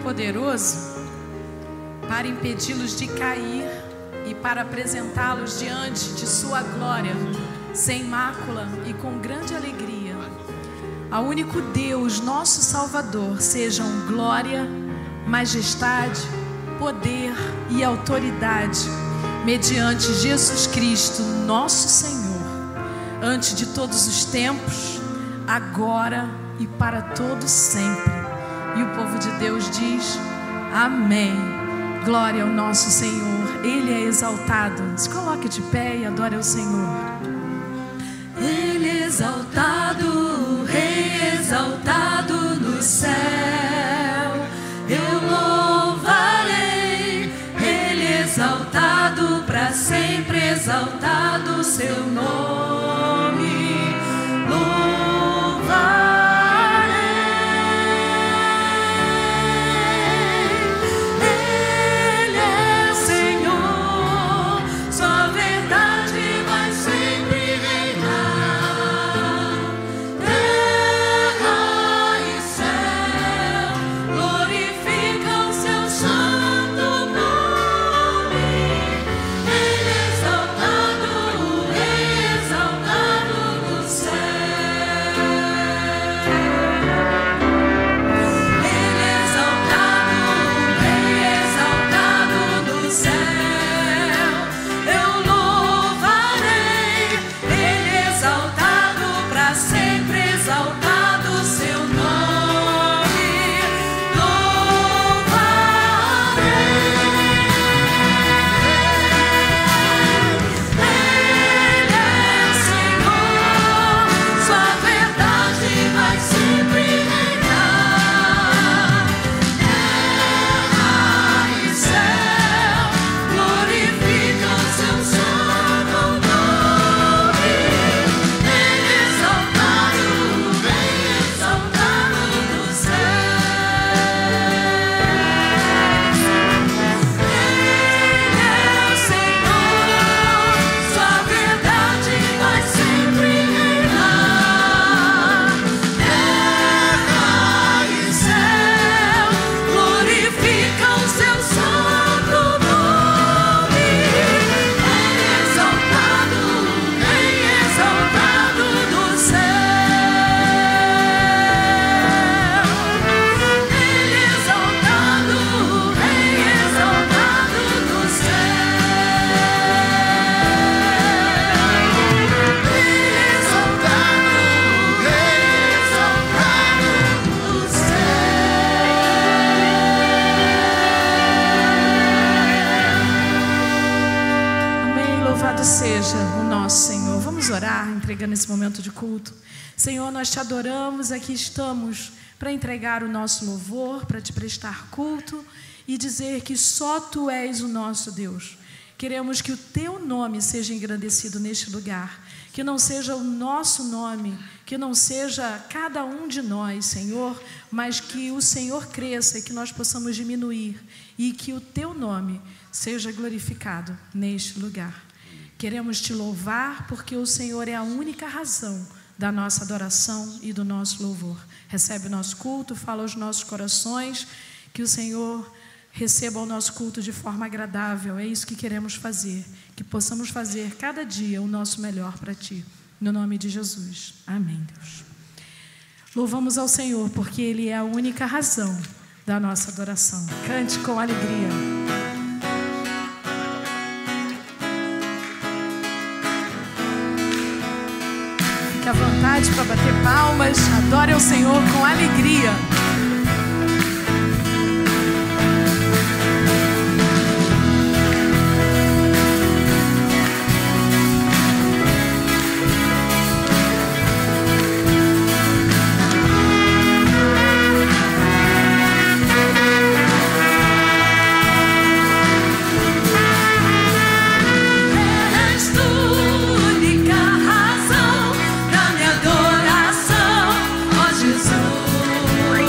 poderoso para impedi-los de cair e para apresentá-los diante de sua glória, sem mácula e com grande alegria. Ao único Deus, nosso Salvador, sejam glória, majestade, poder e autoridade, mediante Jesus Cristo, nosso Senhor, antes de todos os tempos, agora e para todos sempre. E o povo de Deus diz: amém. Glória ao nosso Senhor, Ele é exaltado. Se coloque de pé e adore ao Senhor. Ele é exaltado, o Rei exaltado no céu. Eu louvarei, Ele é exaltado, para sempre exaltado o seu nome. Nesse momento de culto, Senhor, nós te adoramos. Aqui estamos para entregar o nosso louvor, para te prestar culto e dizer que só tu és o nosso Deus. Queremos que o teu nome seja engrandecido neste lugar, que não seja o nosso nome, que não seja cada um de nós, Senhor, mas que o Senhor cresça e que nós possamos diminuir e que o teu nome seja glorificado neste lugar. Queremos te louvar porque o Senhor é a única razão da nossa adoração e do nosso louvor. Recebe o nosso culto, fala aos nossos corações, que o Senhor receba o nosso culto de forma agradável. É isso que queremos fazer, que possamos fazer cada dia o nosso melhor para ti. No nome de Jesus. Amém, Deus. Louvamos ao Senhor porque Ele é a única razão da nossa adoração. Cante com alegria. À vontade para bater palmas, adore ao Senhor com alegria. Adoração, ó Jesus.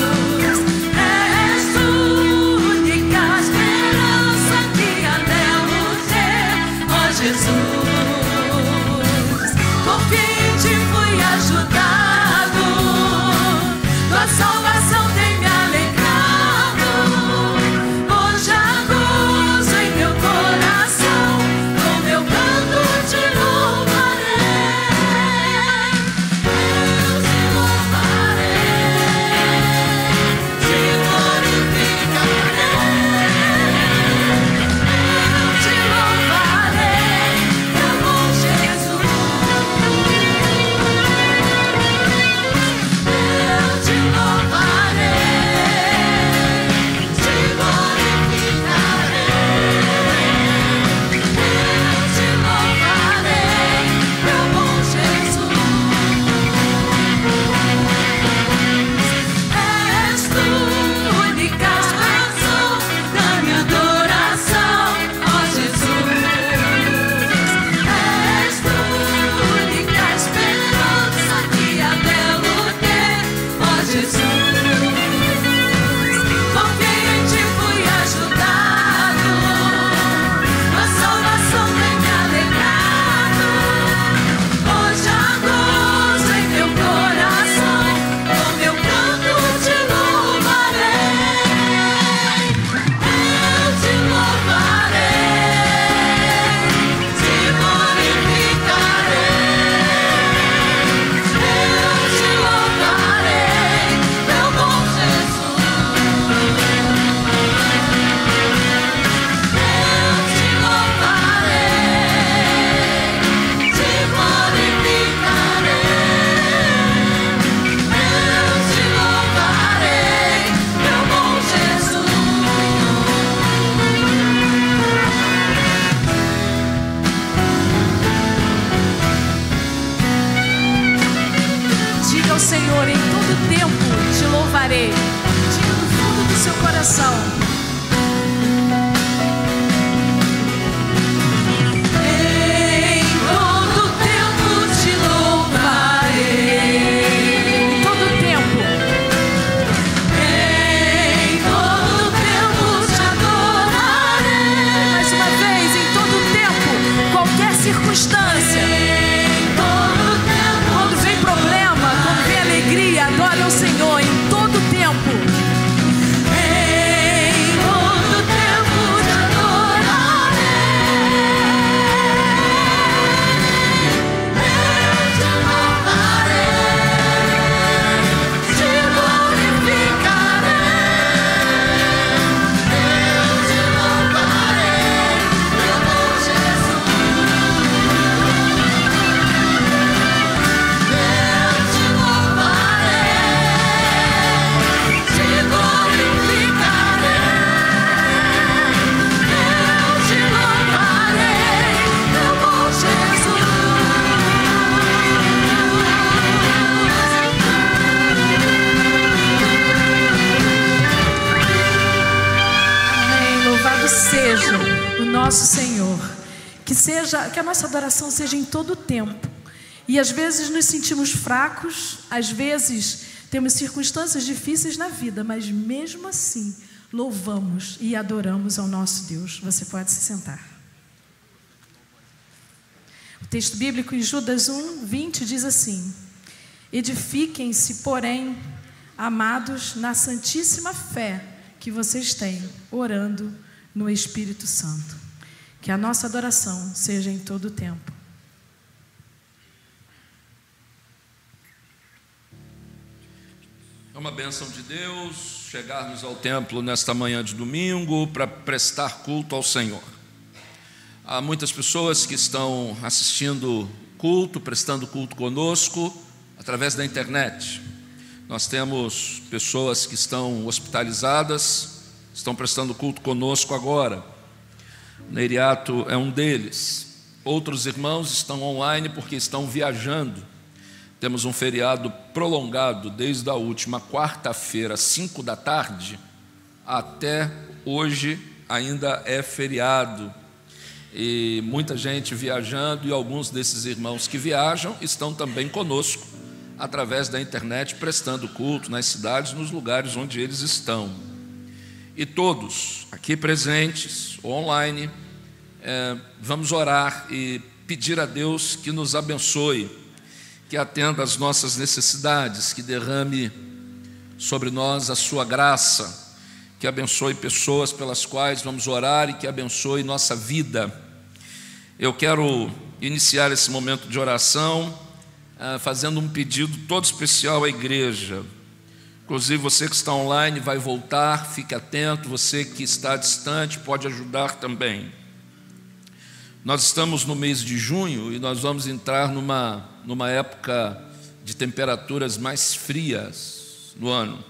nosso Senhor. Que a nossa adoração seja em todo o tempo. E às vezes nos sentimos fracos, às vezes temos circunstâncias difíceis na vida, mas mesmo assim louvamos e adoramos ao nosso Deus. Você pode se sentar. O texto bíblico em Judas 1:20 diz assim: edifiquem-se, porém, amados, na santíssima fé que vocês têm, orando no Espírito Santo. Que a nossa adoração seja em todo o tempo. É uma bênção de Deus chegarmos ao templo nesta manhã de domingo para prestar culto ao Senhor. Há muitas pessoas que estão assistindo culto, prestando culto conosco através da internet. Nós temos pessoas que estão hospitalizadas, estão prestando culto conosco agora. O Neiriato é um deles. Outros irmãos estão online porque estão viajando. Temos um feriado prolongado desde a última quarta-feira, 5 da tarde, até hoje ainda é feriado. E muita gente viajando, e alguns desses irmãos que viajam estão também conosco, através da internet, prestando culto nas cidades, nos lugares onde eles estão. E todos aqui presentes, online, vamos orar e pedir a Deus que nos abençoe, que atenda às nossas necessidades, que derrame sobre nós a sua graça, que abençoe pessoas pelas quais vamos orar e que abençoe nossa vida. Eu quero iniciar esse momento de oração fazendo um pedido todo especial à igreja. Inclusive você que está online vai voltar, fique atento, você que está distante pode ajudar também. Nós estamos no mês de junho e nós vamos entrar numa época de temperaturas mais frias no ano.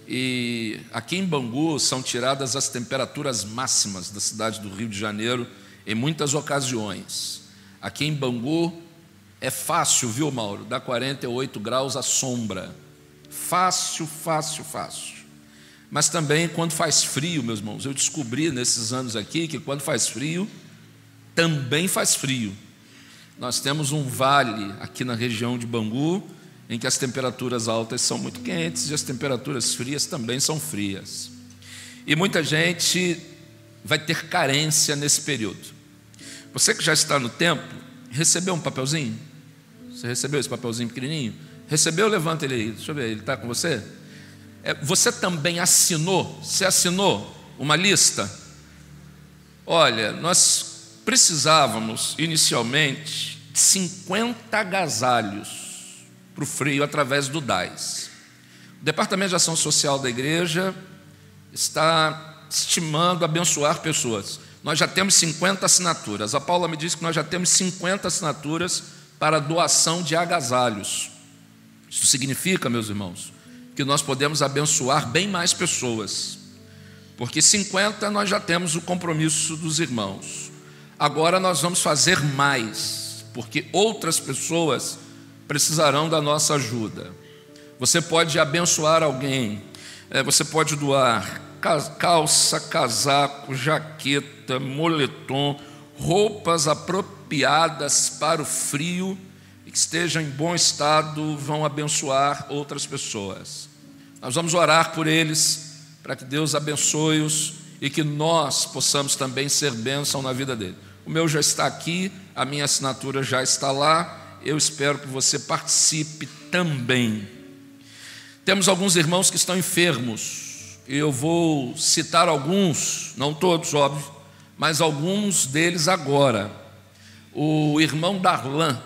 E aqui em Bangu são tiradas as temperaturas máximas da cidade do Rio de Janeiro em muitas ocasiões. Aqui em Bangu é fácil, viu, Mauro? Dá 48 graus à sombra. Fácil, fácil, fácil. Mas também quando faz frio, meus irmãos, eu descobri nesses anos aqui que quando faz frio, também faz frio. Nós temos um vale aqui na região de Bangu, em que as temperaturas altas são muito quentes e as temperaturas frias também são frias. E muita gente vai ter carência nesse período. Você que já está no templo, recebeu um papelzinho? Você recebeu esse papelzinho pequenininho? Recebeu? Levanta ele aí, deixa eu ver, ele está com você? Você também assinou? Você assinou uma lista? Olha, nós precisávamos inicialmente de 50 agasalhos para o frio através do DAIS. O Departamento de Ação Social da igreja está estimando abençoar pessoas. Nós já temos 50 assinaturas. A Paula me disse que nós já temos 50 assinaturas para doação de agasalhos. Isso significa, meus irmãos, que nós podemos abençoar bem mais pessoas, porque 50 nós já temos o compromisso dos irmãos. Agora nós vamos fazer mais, porque outras pessoas precisarão da nossa ajuda. Você pode abençoar alguém, você pode doar calça, casaco, jaqueta, moletom, roupas apropriadas para o frio e que estejam em bom estado, vão abençoar outras pessoas. Nós vamos orar por eles, para que Deus abençoe-os e que nós possamos também ser bênção na vida dele. O meu já está aqui, a minha assinatura já está lá, eu espero que você participe também. Temos alguns irmãos que estão enfermos, eu vou citar alguns, não todos, óbvio, mas alguns deles agora. O irmão Darlan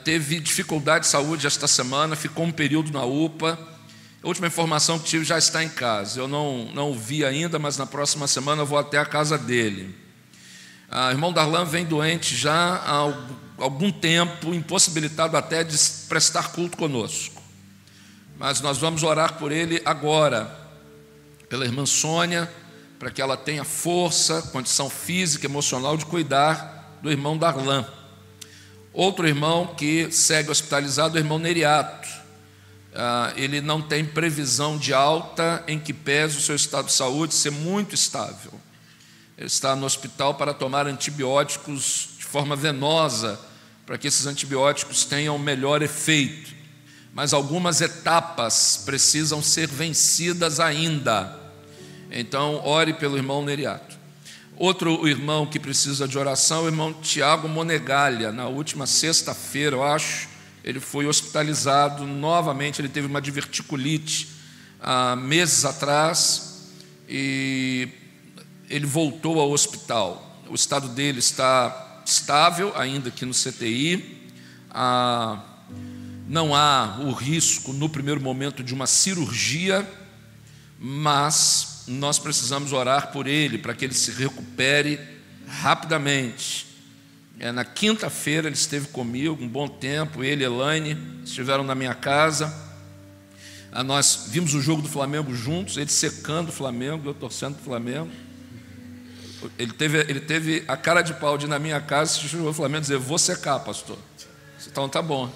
teve dificuldade de saúde esta semana, ficou um período na UPA. A última informação que tive, já está em casa. Eu não o vi ainda, mas na próxima semana eu vou até a casa dele. O irmão Darlan vem doente já há algum tempo, impossibilitado até de prestar culto conosco. Mas nós vamos orar por ele agora, pela irmã Sônia, para que ela tenha força, condição física, emocional de cuidar do irmão Darlan. Outro irmão que segue hospitalizado é o irmão Neiriato. Ele não tem previsão de alta em que pese o seu estado de saúde ser muito estável. Ele está no hospital para tomar antibióticos de forma venosa, para que esses antibióticos tenham melhor efeito. Mas algumas etapas precisam ser vencidas ainda. Então, ore pelo irmão Neriato. Outro irmão que precisa de oração é o irmão Tiago Monegalha. Na última sexta-feira, eu acho, ele foi hospitalizado novamente. Ele teve uma diverticulite há meses atrás e ele voltou ao hospital. O estado dele está estável, ainda aqui no CTI. Não há o risco, no primeiro momento, de uma cirurgia, mas nós precisamos orar por ele, para que ele se recupere rapidamente. Na quinta-feira ele esteve comigo um bom tempo, ele e Elaine estiveram na minha casa. Nós vimos o jogo do Flamengo juntos, ele secando o Flamengo, eu torcendo para o Flamengo. Ele teve a cara de pau de ir na minha casa, se chegou o Flamengo, dizer: vou secar, pastor. Então tá bom.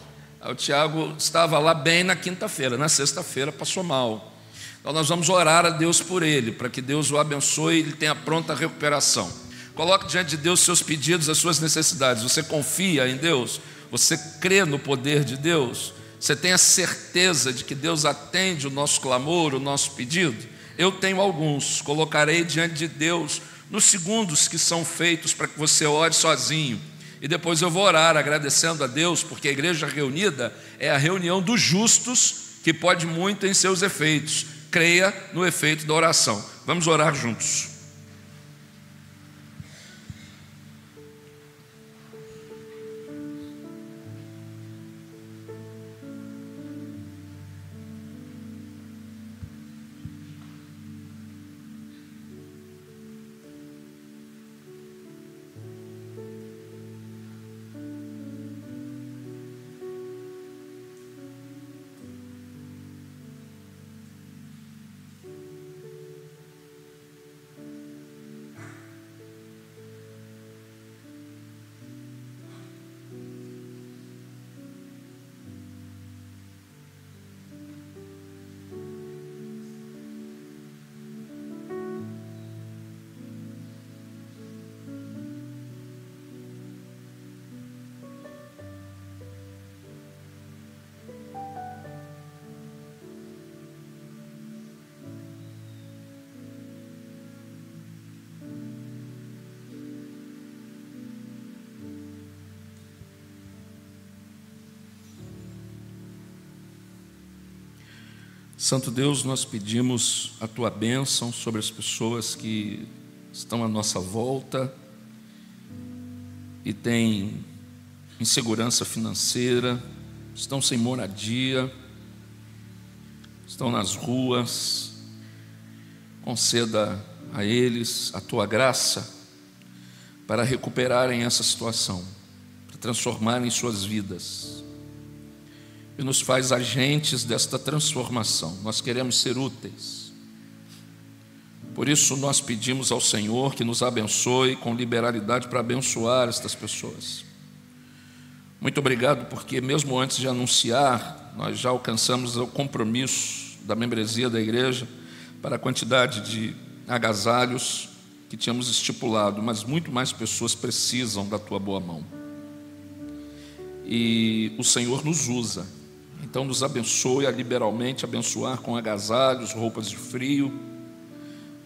O Tiago estava lá bem na quinta-feira, na sexta-feira passou mal. Então nós vamos orar a Deus por ele, para que Deus o abençoe e ele tenha pronta recuperação. Coloque diante de Deus seus pedidos, as suas necessidades. Você confia em Deus? Você crê no poder de Deus? Você tem a certeza de que Deus atende o nosso clamor, o nosso pedido? Eu tenho alguns, colocarei diante de Deus nos segundos que são feitos para que você ore sozinho. E depois eu vou orar agradecendo a Deus, porque a igreja reunida é a reunião dos justos, que pode muito em seus efeitos. Creia no efeito da oração. Vamos orar juntos. Santo Deus, nós pedimos a Tua bênção sobre as pessoas que estão à nossa volta e têm insegurança financeira, estão sem moradia, estão nas ruas. Conceda a eles a Tua graça para recuperarem essa situação, para transformarem suas vidas. E nos faz agentes desta transformação. Nós queremos ser úteis. Por isso nós pedimos ao Senhor que nos abençoe com liberalidade para abençoar estas pessoas. Muito obrigado, porque mesmo antes de anunciar, nós já alcançamos o compromisso da membresia da igreja para a quantidade de agasalhos que tínhamos estipulado, mas muito mais pessoas precisam da Tua boa mão. E o Senhor nos usa. Então nos abençoe a liberalmente abençoar com agasalhos, roupas de frio,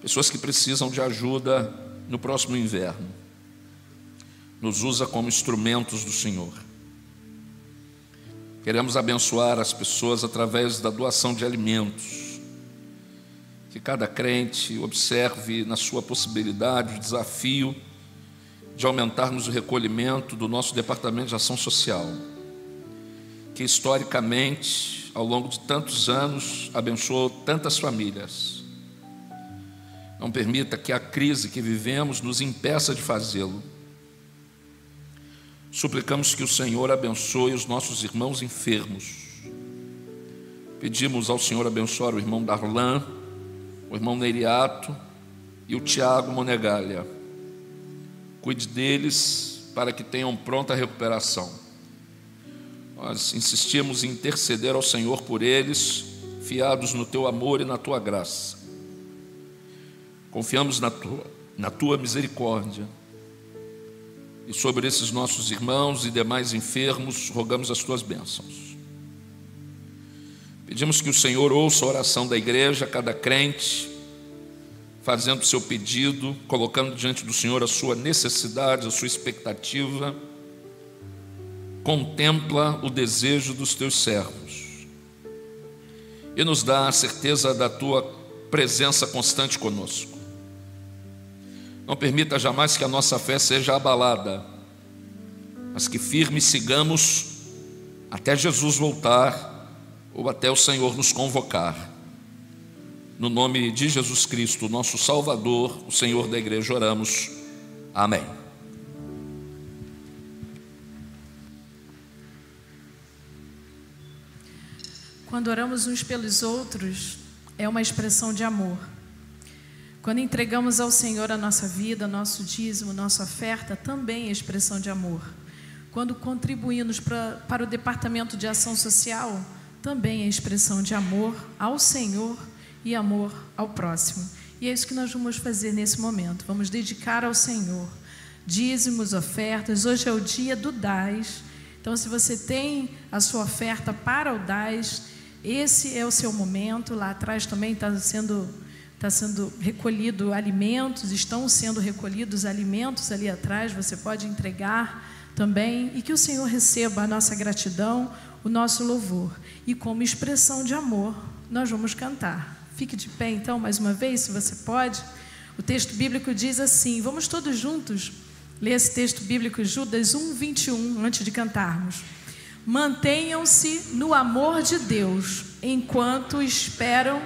pessoas que precisam de ajuda no próximo inverno. Nos usa como instrumentos do Senhor. Queremos abençoar as pessoas através da doação de alimentos. Que cada crente observe na sua possibilidade o desafio de aumentarmos o recolhimento do nosso Departamento de Ação Social, que historicamente, ao longo de tantos anos, abençoou tantas famílias. Não permita que a crise que vivemos nos impeça de fazê-lo. Suplicamos que o Senhor abençoe os nossos irmãos enfermos. Pedimos ao Senhor abençoar o irmão Darlan, o irmão Neriato e o Tiago Monegalha. Cuide deles para que tenham pronta recuperação. Nós insistimos em interceder ao Senhor por eles, fiados no Teu amor e na Tua graça. Confiamos na tua misericórdia. E sobre esses nossos irmãos e demais enfermos, rogamos as tuas bênçãos. Pedimos que o Senhor ouça a oração da igreja, cada crente, fazendo o seu pedido, colocando diante do Senhor a sua necessidade, a sua expectativa. Contempla o desejo dos teus servos e nos dá a certeza da tua presença constante conosco. Não permita jamais que a nossa fé seja abalada, mas que firme sigamos até Jesus voltar ou até o Senhor nos convocar. No nome de Jesus Cristo, nosso Salvador, o Senhor da igreja, oramos. Amém. Quando oramos uns pelos outros, é uma expressão de amor. Quando entregamos ao Senhor a nossa vida, nosso dízimo, nossa oferta, também é expressão de amor. Quando contribuímos para o Departamento de Ação Social, também é expressão de amor ao Senhor e amor ao próximo. E é isso que nós vamos fazer nesse momento. Vamos dedicar ao Senhor dízimos, ofertas. Hoje é o dia do DAS. Então, se você tem a sua oferta para o DAS, esse é o seu momento. Lá atrás também está sendo recolhido alimentos, estão sendo recolhidos alimentos ali atrás, você pode entregar também, e que o Senhor receba a nossa gratidão, o nosso louvor. E como expressão de amor, nós vamos cantar. Fique de pé então, mais uma vez, se você pode. O texto bíblico diz assim, vamos todos juntos ler esse texto bíblico, Judas 1:21, antes de cantarmos. Mantenham-se no amor de Deus, enquanto esperam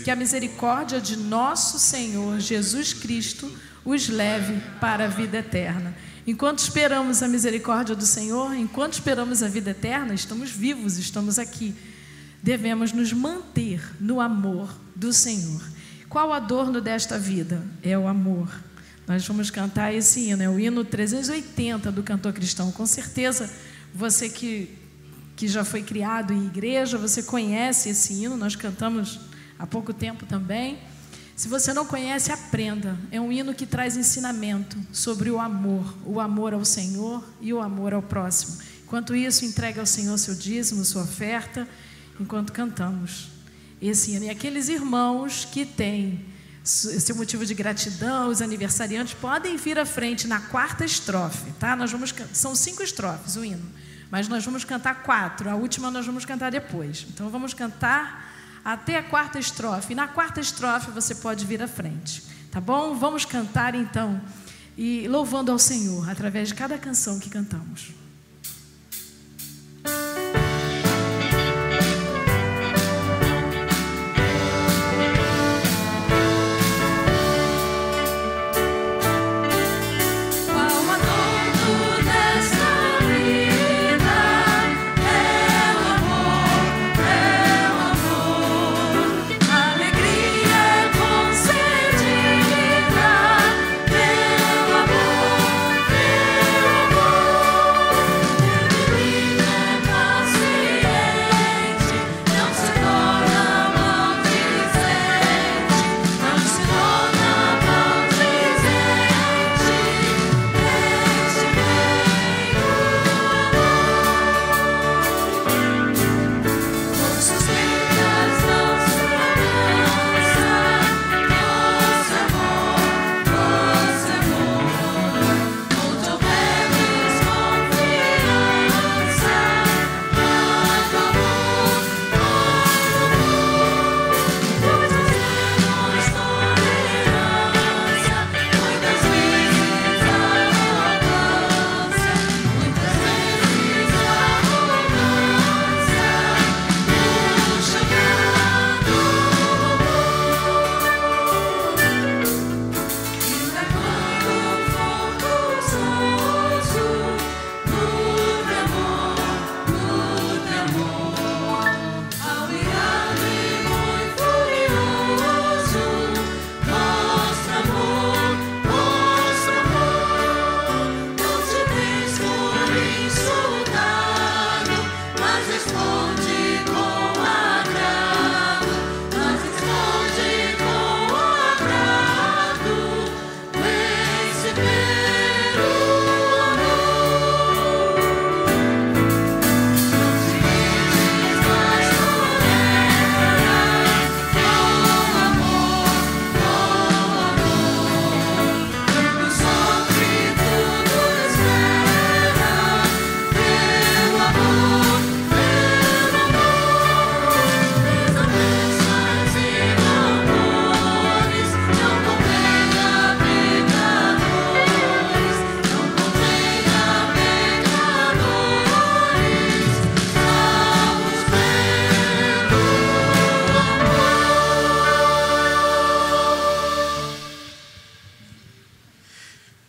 que a misericórdia de nosso Senhor Jesus Cristo os leve para a vida eterna. Enquanto esperamos a misericórdia do Senhor, enquanto esperamos a vida eterna, estamos vivos, estamos aqui. Devemos nos manter no amor do Senhor. Qual o adorno desta vida? É o amor. Nós vamos cantar esse hino, é o hino 380 do cantor cristão. Com certeza, você que já foi criado em igreja, você conhece esse hino, nós cantamos há pouco tempo também. Se você não conhece, aprenda. É um hino que traz ensinamento sobre o amor ao Senhor e o amor ao próximo. Enquanto isso, entregue ao Senhor seu dízimo, sua oferta, enquanto cantamos esse hino. E aqueles irmãos que têm seu motivo de gratidão, os aniversariantes, podem vir à frente na quarta estrofe, tá? São 5 estrofes o hino, mas nós vamos cantar 4, a última nós vamos cantar depois. Então vamos cantar até a quarta estrofe, e na quarta estrofe você pode vir à frente, tá bom? Vamos cantar então, e louvando ao Senhor, através de cada canção que cantamos. Amor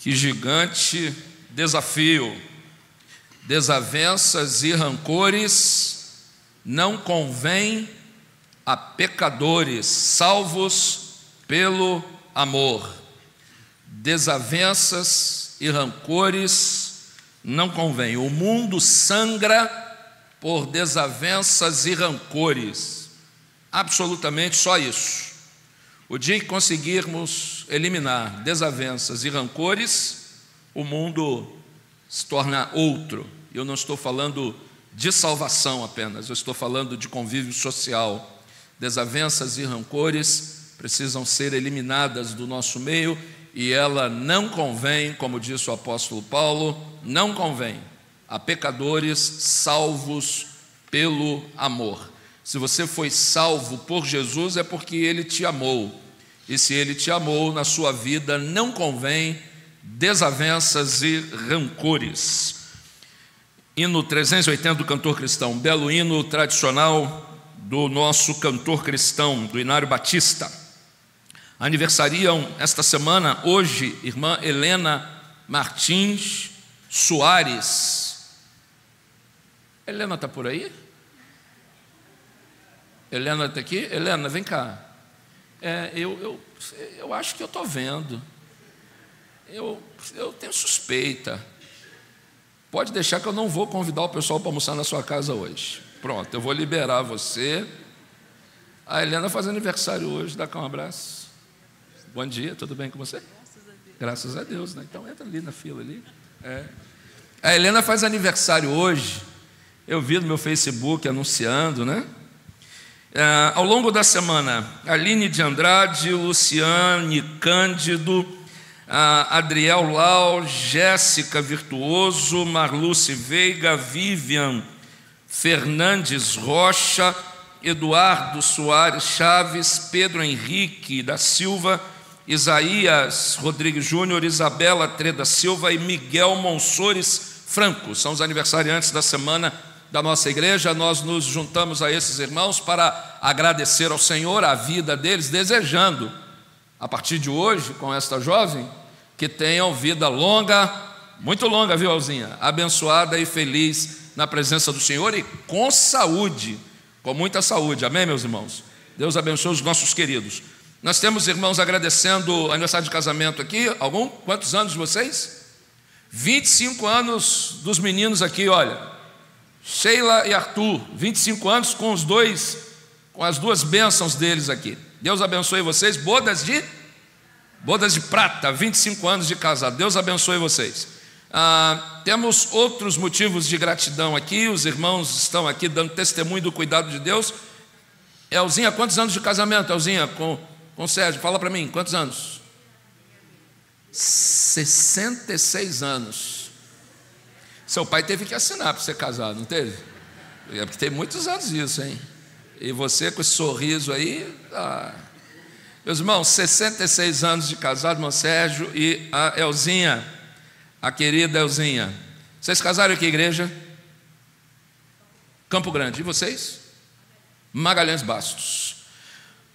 Que gigante desafio! Desavenças e rancores não convém a pecadores, salvos pelo amor. Desavenças e rancores não convém. O mundo sangra por desavenças e rancores. Absolutamente só isso. O dia que conseguirmos eliminar desavenças e rancores, o mundo se torna outro. Eu não estou falando de salvação apenas, eu estou falando de convívio social. Desavenças e rancores precisam ser eliminadas do nosso meio, e ela não convém, como disse o apóstolo Paulo, não convém a pecadores salvos pelo amor. Se você foi salvo por Jesus, é porque Ele te amou. E se Ele te amou, na sua vida não convém desavenças e rancores. Hino 380 do cantor cristão, belo hino tradicional do nosso cantor cristão, do Inário Batista. Aniversariam esta semana, hoje, irmã Helena Martins Soares. Helena está por aí? Helena está aqui? Helena, vem cá. Eu acho que eu estou vendo. Eu tenho suspeita. Pode deixar que eu não vou convidar o pessoal para almoçar na sua casa hoje. Pronto, eu vou liberar você. A Helena faz aniversário hoje, dá cá um abraço. Bom dia, tudo bem com você? Graças a Deus, né? Então entra ali na fila ali. A Helena faz aniversário hoje. Eu vi no meu Facebook anunciando, né? Ao longo da semana, Aline de Andrade, Luciane Cândido, Adriel Lau, Jéssica Virtuoso, Marluce Veiga, Vivian Fernandes Rocha, Eduardo Soares Chaves, Pedro Henrique da Silva, Isaías Rodrigues Júnior, Isabela Treda Silva e Miguel Monsores Franco. São os aniversariantes da semana da nossa igreja. Nós nos juntamos a esses irmãos para agradecer ao Senhor a vida deles, desejando, a partir de hoje, com esta jovem, que tenham vida longa, muito longa, viu, Alzinha? Abençoada e feliz na presença do Senhor e com saúde, com muita saúde. Amém, meus irmãos? Deus abençoe os nossos queridos. Nós temos irmãos agradecendo o aniversário de casamento aqui. Quantos anos de vocês? 25 anos dos meninos aqui, olha. Sheila e Arthur, 25 anos com as duas bênçãos deles aqui. Deus abençoe vocês. Bodas de prata, 25 anos de casado. Deus abençoe vocês. Temos outros motivos de gratidão aqui. Os irmãos estão aqui dando testemunho do cuidado de Deus. Elzinha, quantos anos de casamento, Elzinha? Com Sérgio, fala para mim, quantos anos? 66 anos. Seu pai teve que assinar para ser casado, não teve? É porque tem muitos anos isso, hein? E você com esse sorriso aí. Meus irmãos, 66 anos de casado, irmão Sérgio e a Elzinha, a querida Elzinha. Vocês casaram aqui, igreja? Campo Grande. E vocês? Magalhães Bastos.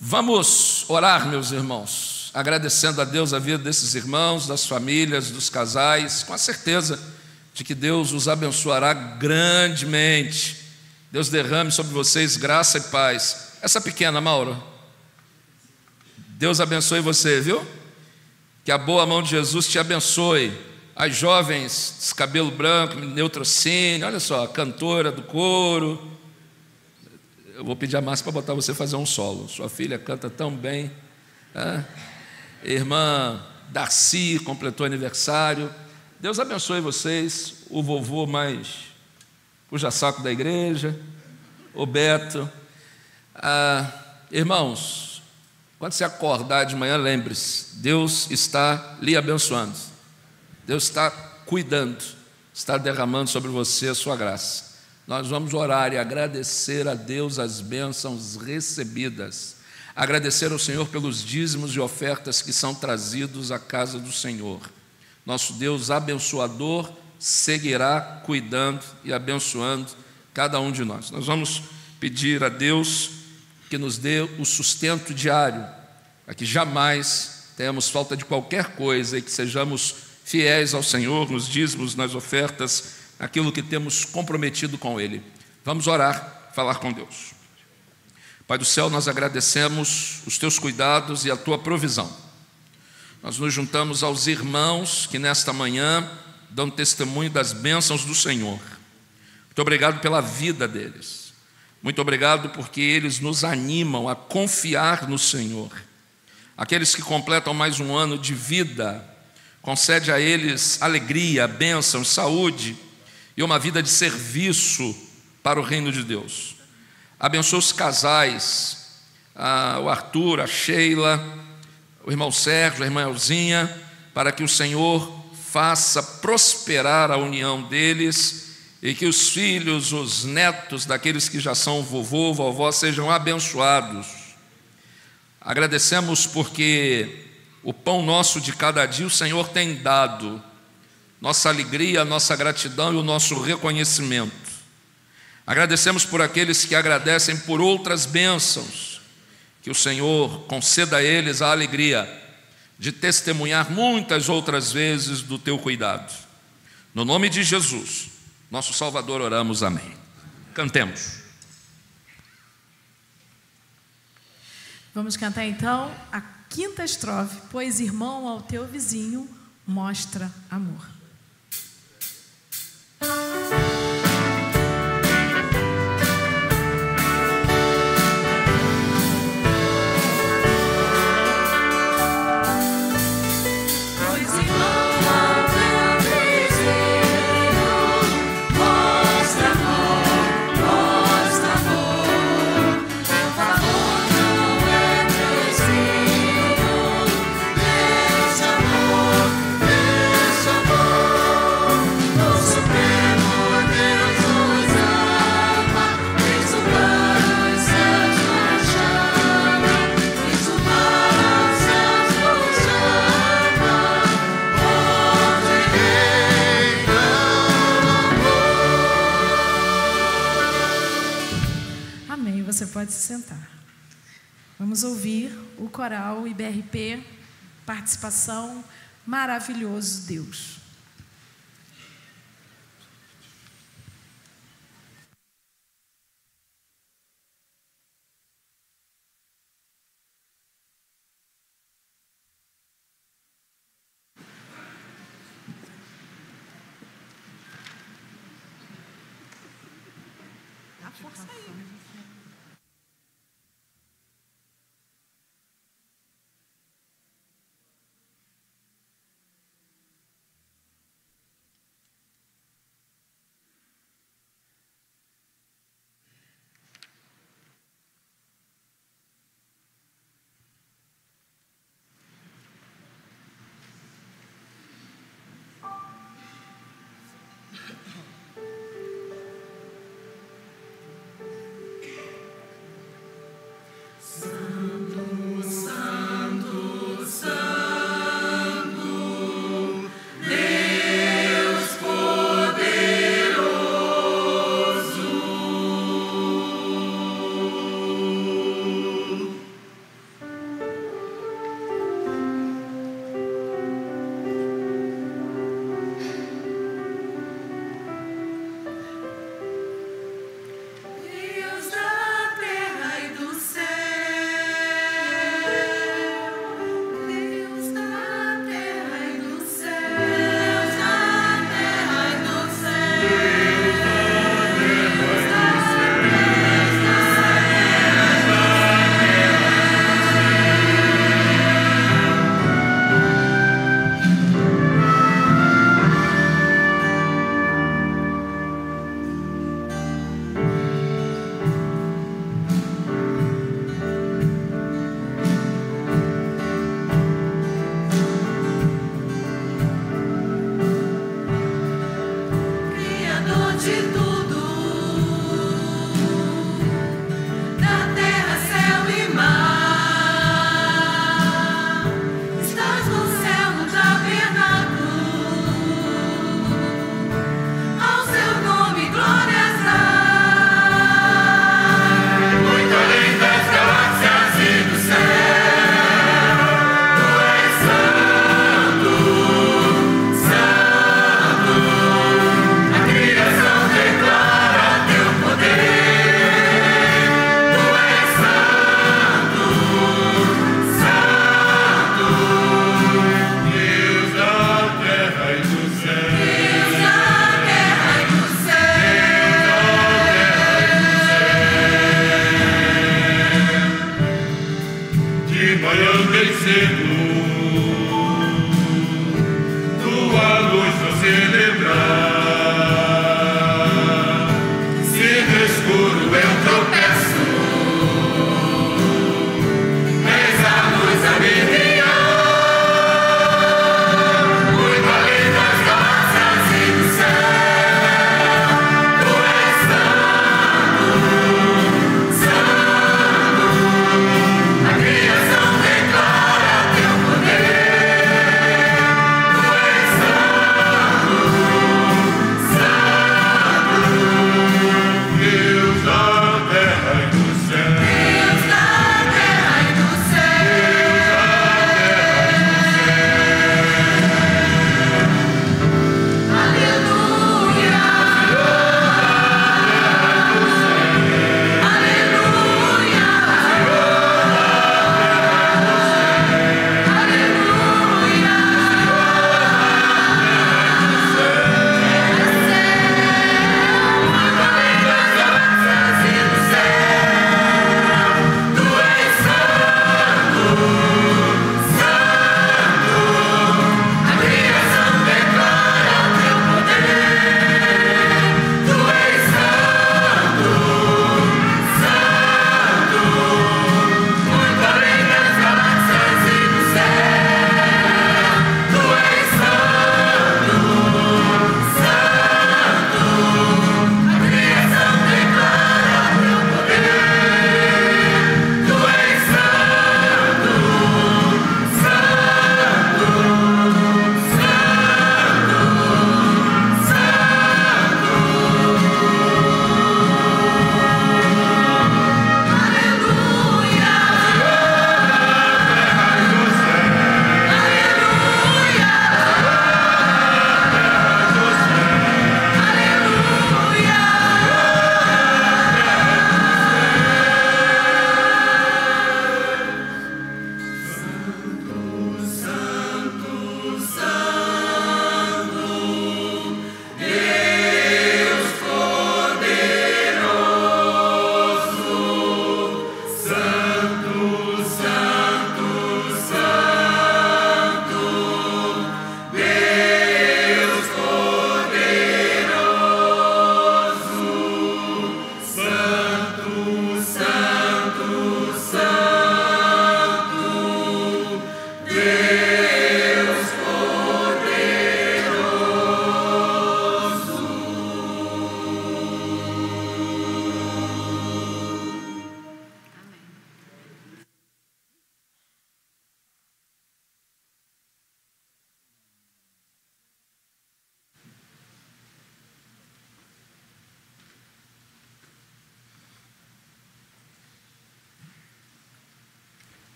Vamos orar, meus irmãos, agradecendo a Deus a vida desses irmãos, das famílias, dos casais, com a certeza de que Deus os abençoará grandemente. Deus derrame sobre vocês graça e paz. Essa pequena, Mauro, Deus abençoe você, viu? Que a boa mão de Jesus te abençoe. As jovens, cabelo branco, neutrocínio, olha só, cantora do coro. Eu vou pedir a Márcia para botar você fazer um solo. Sua filha canta tão bem. Irmã Darcy completou aniversário. Deus abençoe vocês. O vovô mais puxa-saco da igreja, o Beto. Irmãos, quando você acordar de manhã, lembre-se, Deus está lhe abençoando. Deus está cuidando, está derramando sobre você a sua graça. Nós vamos orar e agradecer a Deus as bênçãos recebidas, agradecer ao Senhor pelos dízimos e ofertas que são trazidos à casa do Senhor. Nosso Deus abençoador seguirá cuidando e abençoando cada um de nós. Nós vamos pedir a Deus que nos dê o sustento diário, para que jamais tenhamos falta de qualquer coisa e que sejamos fiéis ao Senhor, nos dízimos, nas ofertas, aquilo que temos comprometido com Ele. Vamos orar, falar com Deus. Pai do céu, nós agradecemos os Teus cuidados e a Tua provisão. Nós nos juntamos aos irmãos que nesta manhã dão testemunho das bênçãos do Senhor. Muito obrigado pela vida deles. Muito obrigado porque eles nos animam a confiar no Senhor. Aqueles que completam mais um ano de vida, concede a eles alegria, bênção, saúde e uma vida de serviço para o reino de Deus. Abençoa os casais, o Arthur, a Sheila, o irmão Sérgio, a irmã Elzinha, para que o Senhor faça prosperar a união deles e que os filhos, os netos daqueles que já são vovô, vovó, sejam abençoados. Agradecemos porque o pão nosso de cada dia o Senhor tem dado, nossa alegria, nossa gratidão e o nosso reconhecimento. Agradecemos por aqueles que agradecem por outras bênçãos, que o Senhor conceda a eles a alegria de testemunhar muitas outras vezes do Teu cuidado. No nome de Jesus, nosso Salvador, oramos, amém. Cantemos. Vamos cantar então a quinta estrofe. Pois irmão ao teu vizinho mostra amor. Você pode se sentar. Vamos ouvir o coral IBRP, participação Maravilhoso Deus. Dá força aí.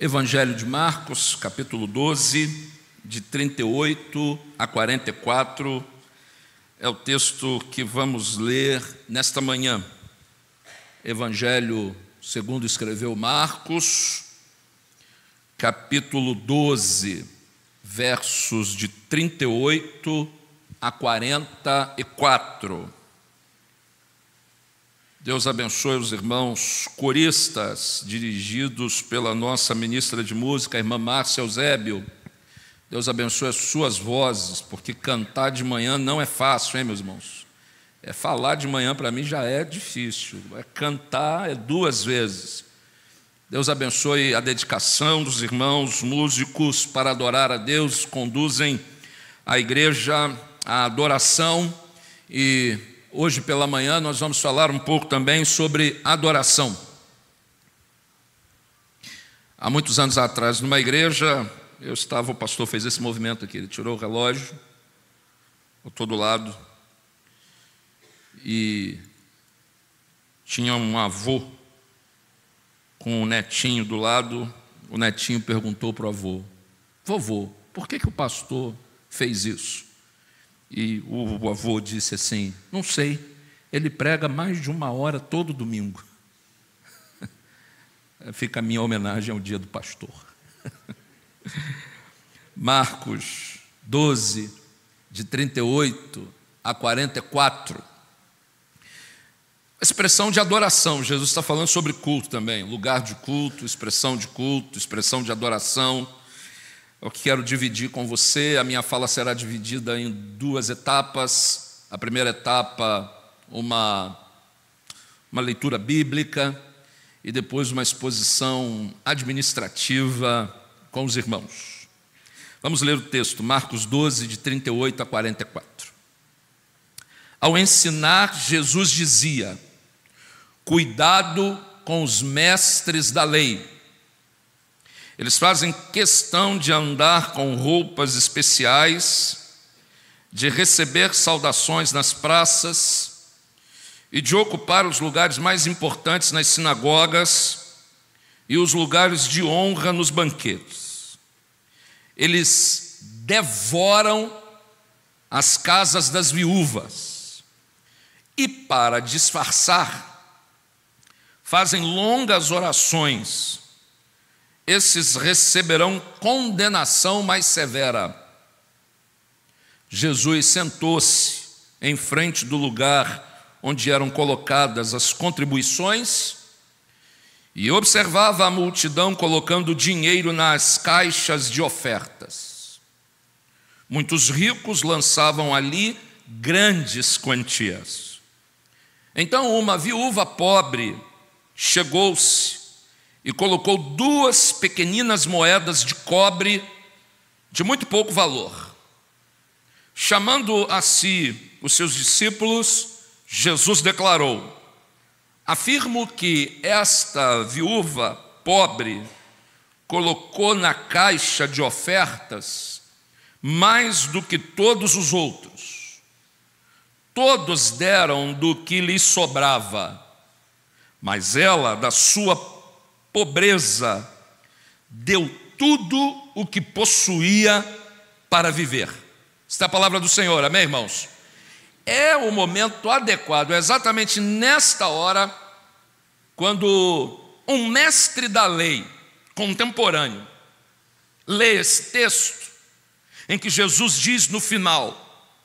Evangelho de Marcos, capítulo 12, de 38 a 44, é o texto que vamos ler nesta manhã. Evangelho segundo escreveu Marcos, capítulo 12, versos de 38 a 44. Deus abençoe os irmãos coristas, dirigidos pela nossa ministra de música, a irmã Márcia Eusébio. Deus abençoe as suas vozes, porque cantar de manhã não é fácil, hein, meus irmãos? Falar de manhã para mim já é difícil, cantar 2 vezes. Deus abençoe a dedicação dos irmãos músicos para adorar a Deus, conduzem a igreja à adoração, e hoje pela manhã nós vamos falar um pouco também sobre adoração. Há muitos anos atrás, numa igreja, o pastor fez esse movimento aqui, ele tirou o relógio, botou do lado, e tinha um avô com um netinho do lado. O netinho perguntou para o avô: vovô, por que o pastor fez isso? E o avô disse assim: não sei, ele prega mais de 1 hora todo domingo. Fica a minha homenagem ao dia do pastor. Marcos 12, de 38 a 44. Expressão de adoração. Jesus está falando sobre culto também, lugar de culto, expressão de adoração. Eu quero dividir com você. A minha fala será dividida em 2 etapas. A primeira etapa, uma leitura bíblica, e depois uma exposição administrativa com os irmãos. Vamos ler o texto, Marcos 12, de 38 a 44. Ao ensinar, Jesus dizia: cuidado com os mestres da lei. Eles fazem questão de andar com roupas especiais, de receber saudações nas praças e de ocupar os lugares mais importantes nas sinagogas e os lugares de honra nos banquetes. Eles devoram as casas das viúvas e, para disfarçar, fazem longas orações. Esses receberão condenação mais severa. Jesus sentou-se em frente do lugar onde eram colocadas as contribuições e observava a multidão colocando dinheiro nas caixas de ofertas. Muitos ricos lançavam ali grandes quantias. Então uma viúva pobre chegou-se e colocou 2 pequeninas moedas de cobre de muito pouco valor. Chamando a si os seus discípulos, Jesus declarou: afirmo que esta viúva pobre colocou na caixa de ofertas mais do que todos os outros. Todos deram do que lhes sobrava, mas ela, da sua pobreza, deu tudo o que possuía para viver. Esta é a palavra do Senhor, amém, irmãos? É o momento adequado, é exatamente nesta hora, quando um mestre da lei contemporâneo lê esse texto, em que Jesus diz no final: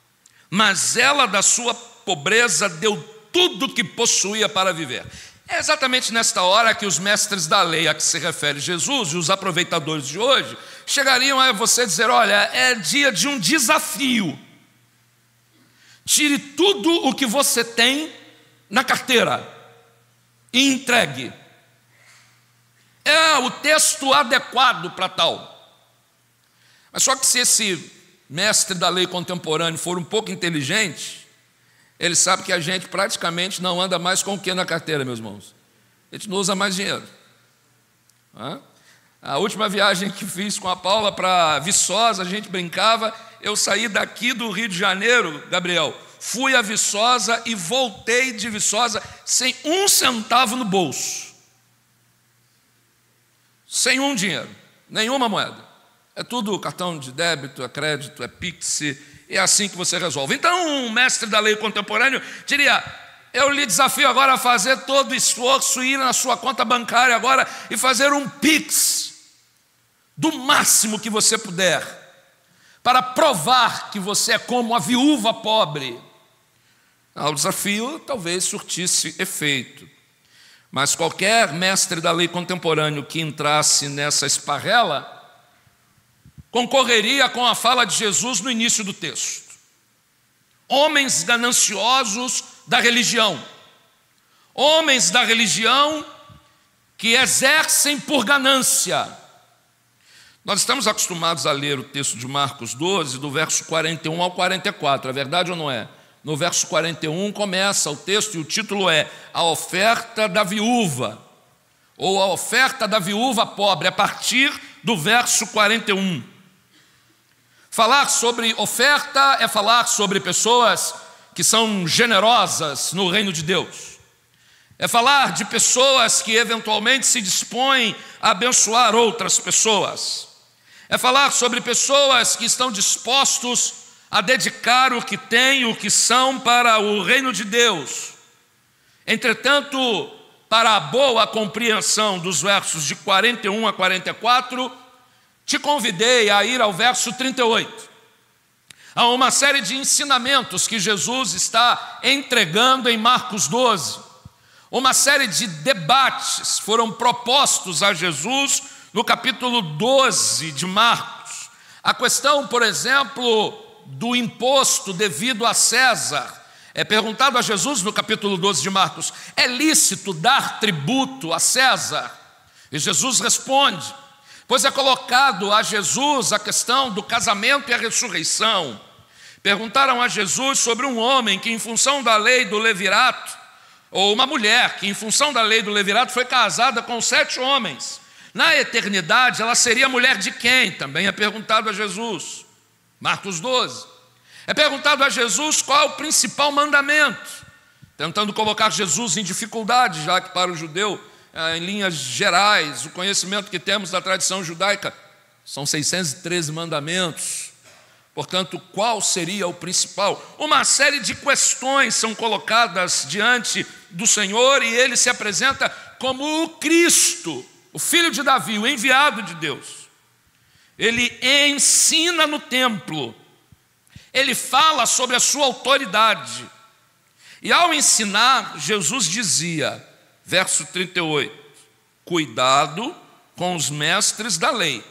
mas ela, da sua pobreza, deu tudo o que possuía para viver. É exatamente nesta hora que os mestres da lei a que se refere Jesus e os aproveitadores de hoje chegariam a você dizer: olha, é dia de um desafio. Tire tudo o que você tem na carteira e entregue. É o texto adequado para tal. Mas só que se esse mestre da lei contemporâneo for um pouco inteligente, ele sabe que a gente praticamente não anda mais com o que na carteira, meus irmãos? A gente não usa mais dinheiro. A última viagem que fiz com a Paula para Viçosa, a gente brincava, eu saí daqui do Rio de Janeiro, Gabriel, fui a Viçosa e voltei de Viçosa sem 1 centavo no bolso. sem um dinheiro, nenhuma moeda. É tudo cartão de débito, é crédito, é Pix, é assim que você resolve. Então, um mestre da lei contemporâneo diria: eu lhe desafio agora a fazer todo o esforço, ir na sua conta bancária agora e fazer um Pix do máximo que você puder, para provar que você é como a viúva pobre. O desafio talvez surtisse efeito, mas qualquer mestre da lei contemporâneo que entrasse nessa esparrela concorreria com a fala de Jesus no início do texto. Homens gananciosos da religião, homens da religião que exercem por ganância. Nós estamos acostumados a ler o texto de Marcos 12, do verso 41 ao 44, é verdade ou não é? No verso 41 começa o texto e o título é A Oferta da Viúva, ou A Oferta da Viúva Pobre, a partir do verso 41. Falar sobre oferta é falar sobre pessoas que são generosas no reino de Deus. É falar de pessoas que eventualmente se dispõem a abençoar outras pessoas. É falar sobre pessoas que estão dispostos a dedicar o que têm, o que são para o reino de Deus. Entretanto, para a boa compreensão dos versos de 41 a 44, te convidei a ir ao verso 38. Há uma série de ensinamentos que Jesus está entregando em Marcos 12. Uma série de debates foram propostos a Jesus no capítulo 12 de Marcos. A questão, por exemplo, do imposto devido a César. É perguntado a Jesus no capítulo 12 de Marcos: é lícito dar tributo a César? E Jesus responde, pois é colocado a Jesus a questão do casamento e a ressurreição. Perguntaram a Jesus sobre um homem que, em função da lei do levirato, ou uma mulher que, em função da lei do levirato, foi casada com 7 homens. Na eternidade, ela seria mulher de quem? Também é perguntado a Jesus. Marcos 12. É perguntado a Jesus qual é o principal mandamento, tentando colocar Jesus em dificuldade, já que para o judeu, em linhas gerais, o conhecimento que temos da tradição judaica são 613 mandamentos. Portanto, qual seria o principal? Uma série de questões são colocadas diante do Senhor e ele se apresenta como o Cristo, o filho de Davi, o enviado de Deus. Ele ensina no templo, ele fala sobre a sua autoridade. E ao ensinar, Jesus dizia, verso 38, cuidado com os mestres da lei.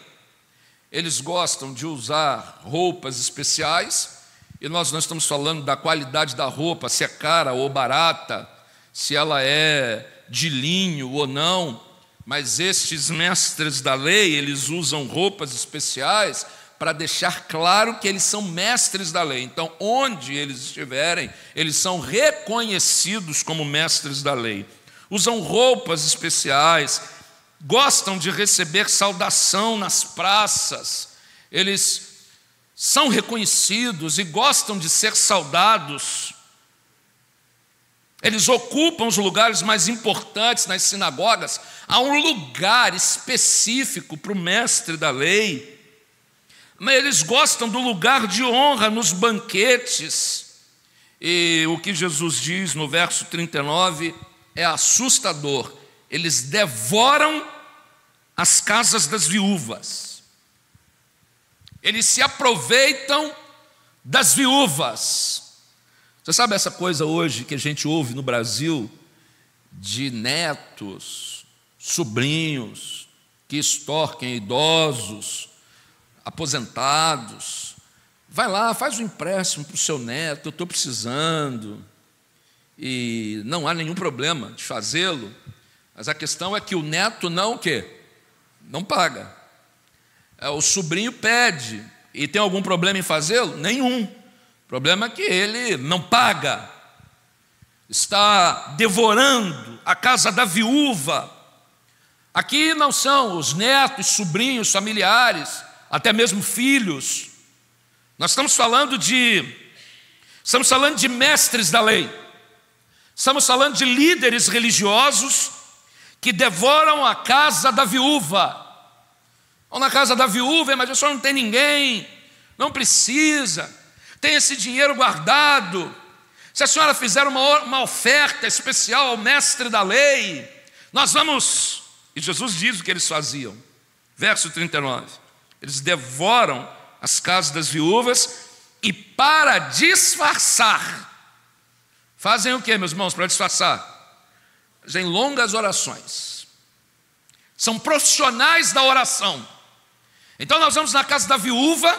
Eles gostam de usar roupas especiais, e nós não estamos falando da qualidade da roupa, se é cara ou barata, se ela é de linho ou não, mas estes mestres da lei, eles usam roupas especiais para deixar claro que eles são mestres da lei. Então, onde eles estiverem, eles são reconhecidos como mestres da lei. Usam roupas especiais, gostam de receber saudação nas praças, eles são reconhecidos e gostam de ser saudados. Eles ocupam os lugares mais importantes nas sinagogas. Há um lugar específico para o mestre da lei. Mas eles gostam do lugar de honra nos banquetes. E o que Jesus diz no verso 39 é assustador. Eles devoram as casas das viúvas. Eles se aproveitam das viúvas. Você sabe essa coisa hoje que a gente ouve no Brasil, de netos, sobrinhos, que extorquem idosos, aposentados. Vai lá, faz um empréstimo para o seu neto, eu estou precisando. E não há nenhum problema de fazê-lo, mas a questão é que o neto não o quê? Não paga. O sobrinho pede, e tem algum problema em fazê-lo? Nenhum. O problema é que ele não paga, está devorando a casa da viúva. Aqui não são os netos, sobrinhos, familiares, até mesmo filhos. Nós estamos falando de mestres da lei. Estamos falando de líderes religiosos que devoram a casa da viúva. Vão na casa da viúva, mas só não tem ninguém, não precisa, tem esse dinheiro guardado. Se a senhora fizer uma oferta especial ao mestre da lei, nós vamos... E Jesus diz o que eles faziam. Verso 39. Eles devoram as casas das viúvas e para disfarçar, fazem o que, meus irmãos, para disfarçar? Fazem longas orações. São profissionais da oração. Então nós vamos na casa da viúva,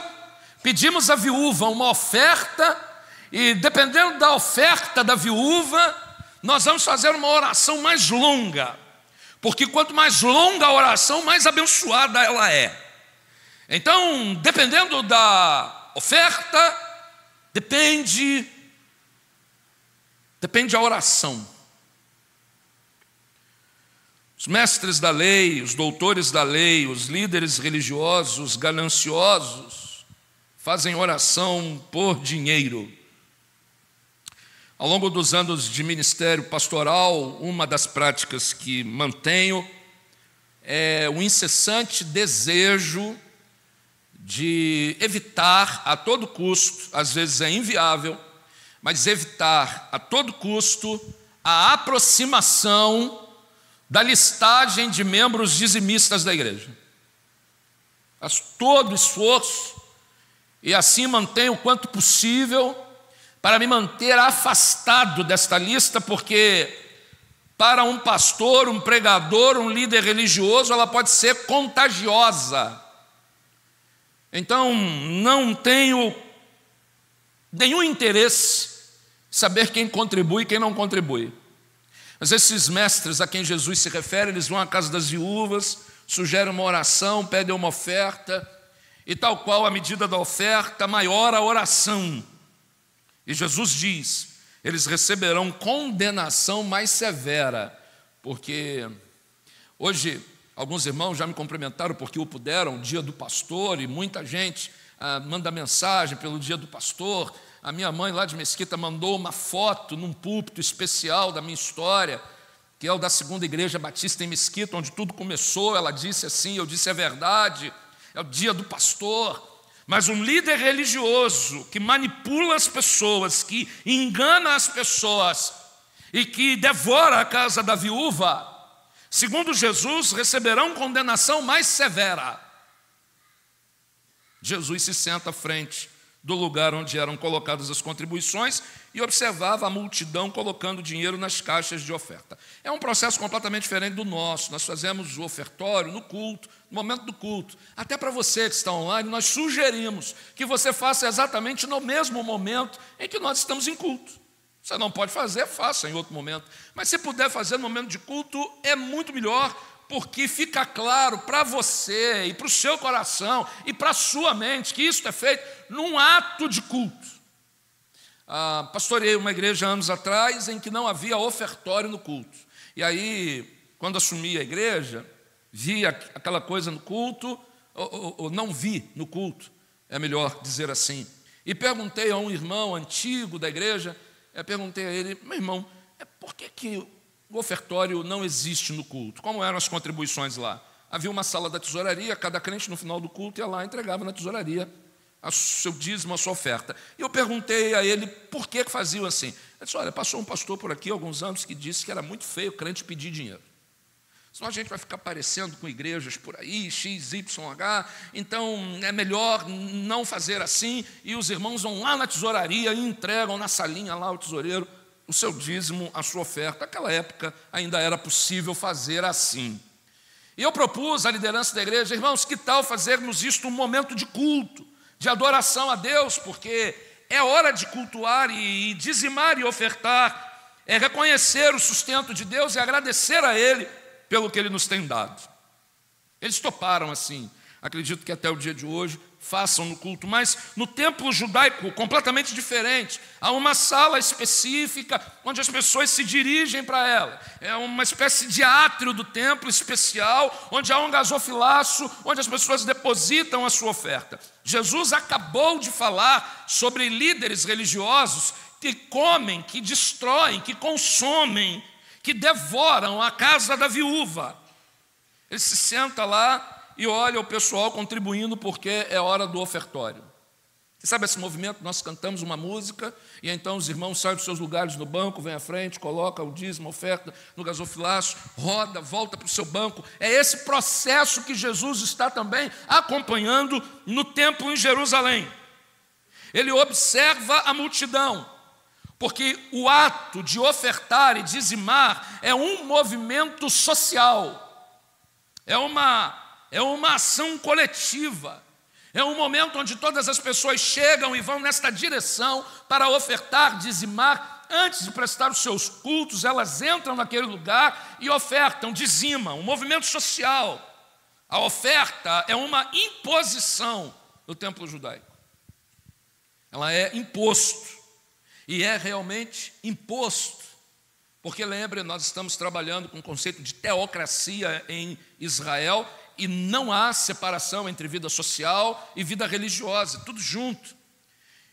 pedimos à viúva uma oferta, e dependendo da oferta da viúva, nós vamos fazer uma oração mais longa, porque quanto mais longa a oração, mais abençoada ela é. Então, dependendo da oferta, depende a oração. Os mestres da lei, os doutores da lei, os líderes religiosos gananciosos fazem oração por dinheiro. Ao longo dos anos de ministério pastoral, uma das práticas que mantenho é o incessante desejo de evitar a todo custo, às vezes é inviável, mas evitar a todo custo a aproximação da listagem de membros dizimistas da igreja. Faço todo o esforço e assim mantenho o quanto possível para me manter afastado desta lista, porque para um pastor, um pregador, um líder religioso, ela pode ser contagiosa. Então, não tenho nenhum interesse em saber quem contribui e quem não contribui. Mas esses mestres a quem Jesus se refere, eles vão à casa das viúvas, sugerem uma oração, pedem uma oferta, e tal qual a medida da oferta, maior a oração. E Jesus diz, eles receberão condenação mais severa, porque hoje alguns irmãos já me cumprimentaram porque o puderam, dia do pastor, e muita gente manda mensagem pelo dia do pastor. A minha mãe lá de Mesquita mandou uma foto num púlpito especial da minha história, que é o da Segunda Igreja Batista em Mesquita, onde tudo começou. Ela disse assim, eu disse, é verdade, é o dia do pastor. Mas um líder religioso que manipula as pessoas, que engana as pessoas e que devora a casa da viúva, segundo Jesus, receberão condenação mais severa. Jesus se senta à frente do lugar onde eram colocadas as contribuições e observava a multidão colocando dinheiro nas caixas de oferta. É um processo completamente diferente do nosso. Nós fazemos o ofertório no culto, no momento do culto. Até para você que está online, nós sugerimos que você faça exatamente no mesmo momento em que nós estamos em culto. Você não pode fazer, faça em outro momento. Mas se puder fazer no momento de culto, é muito melhor, porque fica claro para você e para o seu coração e para a sua mente que isso é feito num ato de culto. Pastoreei uma igreja anos atrás em que não havia ofertório no culto. E aí, quando assumi a igreja, vi aquela coisa no culto, ou não vi no culto, é melhor dizer assim. E perguntei a um irmão antigo da igreja, perguntei a ele, meu irmão, por que o ofertório não existe no culto? Como eram as contribuições lá? Havia uma sala da tesouraria, cada crente no final do culto ia lá e entregava na tesouraria o seu dízimo, a sua oferta. E eu perguntei a ele por que faziam assim. Ele disse, olha, passou um pastor por aqui há alguns anos que disse que era muito feio o crente pedir dinheiro. Senão a gente vai ficar parecendo com igrejas por aí, XYH, então é melhor não fazer assim, e os irmãos vão lá na tesouraria e entregam na salinha lá o tesoureiro o seu dízimo, a sua oferta. Naquela época ainda era possível fazer assim. E eu propus à liderança da igreja, irmãos, que tal fazermos isto um momento de culto, de adoração a Deus, porque é hora de cultuar e dizimar e ofertar, é reconhecer o sustento de Deus e agradecer a Ele pelo que Ele nos tem dado. Eles toparam assim. Acredito que até o dia de hoje façam no culto, mas no templo judaico, completamente diferente. Há uma sala específica onde as pessoas se dirigem para ela. É uma espécie de átrio do templo especial, onde há um gasofilaço, onde as pessoas depositam a sua oferta. Jesus acabou de falar sobre líderes religiosos que comem, que destroem, que consomem, que devoram a casa da viúva. Ele se senta lá e olha o pessoal contribuindo porque é hora do ofertório. Você sabe esse movimento? Nós cantamos uma música e então os irmãos saem dos seus lugares no banco, vêm à frente, coloca o dízimo, a oferta no gasofilaço, roda, volta para o seu banco. É esse processo que Jesus está também acompanhando no templo em Jerusalém. Ele observa a multidão, porque o ato de ofertar e dizimar é um movimento social, é uma ação coletiva. É um momento onde todas as pessoas chegam e vão nesta direção para ofertar, dizimar. Antes de prestar os seus cultos, elas entram naquele lugar e ofertam, dizimam. Um movimento social. A oferta é uma imposição no templo judaico. Ela é imposto. E é realmente imposto. Porque lembre, nós estamos trabalhando com o conceito de teocracia em Israel, e não há separação entre vida social e vida religiosa, tudo junto.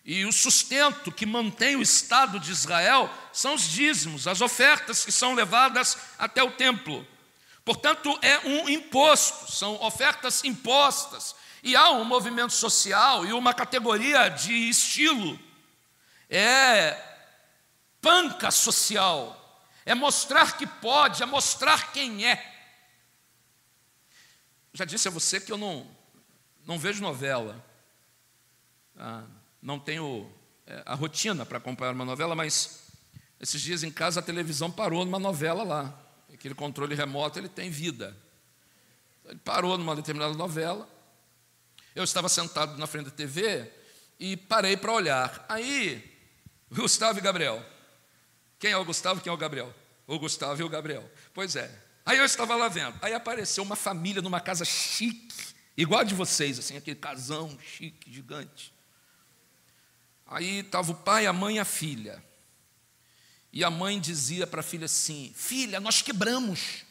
E o sustento que mantém o Estado de Israel são os dízimos, as ofertas que são levadas até o templo. Portanto, é um imposto, são ofertas impostas. E há um movimento social e uma categoria de estilo. É panca social, é mostrar que pode, é mostrar quem é. Já disse a você que eu não vejo novela, não tenho a rotina para acompanhar uma novela, mas esses dias em casa a televisão parou numa novela lá, aquele controle remoto ele tem vida. Ele parou numa determinada novela, eu estava sentado na frente da TV e parei para olhar. Aí, Gustavo e Gabriel. Quem é o Gustavo, quem é o Gabriel? O Gustavo e o Gabriel. Pois é. Aí eu estava lá vendo, aí apareceu uma família numa casa chique, igual a de vocês, assim, aquele casão chique, gigante. Aí estava o pai, a mãe e a filha. E a mãe dizia para a filha assim: filha, nós quebramos,